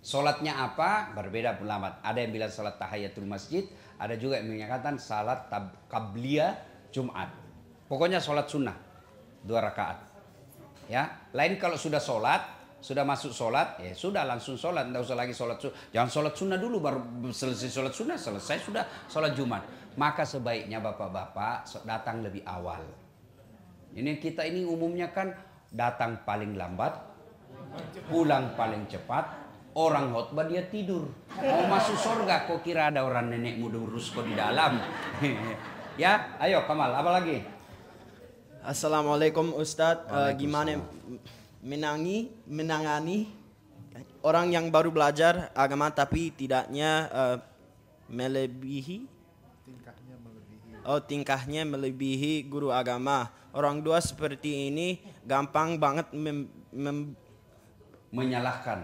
Sholatnya apa? Berbeda ulama. Ada yang bilang sholat tahiyatul masjid, ada juga yang menyatakan sholat qabliyah Jumat. Pokoknya sholat sunnah 2 rakaat. Ya, lain kalau sudah sholat Sudah masuk sholat, ya sudah langsung sholat, tidak usah lagi sholat sunnah. Jangan sholat sunnah dulu, baru selesai sholat sunnah, selesai sudah sholat Jumat. Maka sebaiknya bapak-bapak datang lebih awal. Ini kita ini umumnya kan datang paling lambat, pulang paling cepat, orang khotbah dia tidur. Mau masuk surga, kok kira ada orang nenek muda urus kok di dalam. Ya, ayo Kamal, apa lagi?
Assalamualaikum Ustadz, gimana menangani orang yang baru belajar agama tapi tingkahnya melebihi guru agama. Orang tua seperti ini gampang banget
menyalahkan,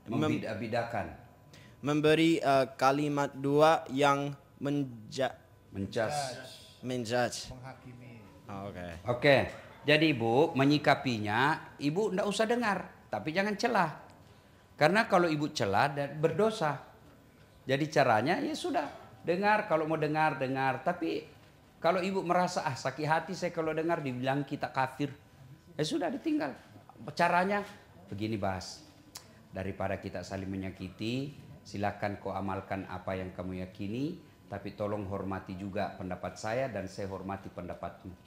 membidak-bidakan,
memberi kalimat dua yang menjudge,
menghakimi.
Oke. Jadi ibu menyikapinya, ibu tidak usah dengar, tapi jangan celah. Karena kalau ibu celah dan berdosa. Jadi caranya ya sudah, dengar kalau mau dengar. Tapi kalau ibu merasa sakit hati saya kalau dengar dibilang kita kafir, ya sudah ditinggal. Caranya begini Bas, daripada kita saling menyakiti, silakan kau amalkan apa yang kamu yakini, tapi tolong hormati juga pendapat saya dan saya hormati pendapatmu.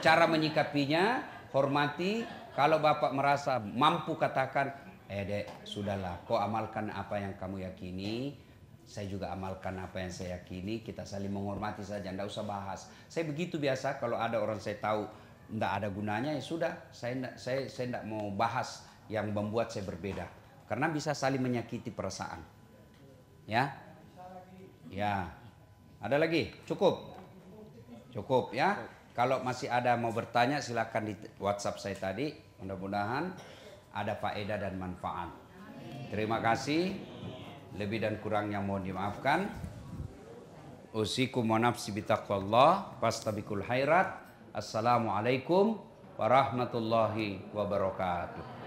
Cara menyikapinya, hormati. Kalau bapak merasa mampu katakan, dek, sudahlah, kau amalkan apa yang kamu yakini, saya juga amalkan apa yang saya yakini, kita saling menghormati saja, tidak usah bahas. Saya begitu biasa, kalau ada orang saya tahu tidak ada gunanya, ya sudah, saya tidak mau bahas yang membuat saya berbeda. Karena bisa saling menyakiti perasaan. Ya? Ya. Ada lagi? Cukup? Cukup ya? Kalau masih ada mau bertanya silakan di WhatsApp saya tadi. Mudah-mudahan ada faedah dan manfaat. Terima kasih. Lebih dan kurangnya mohon dimaafkan. Usikum wa nafsi bitaqwallah fastabiqul khairat. Assalamualaikum warahmatullahi wabarakatuh.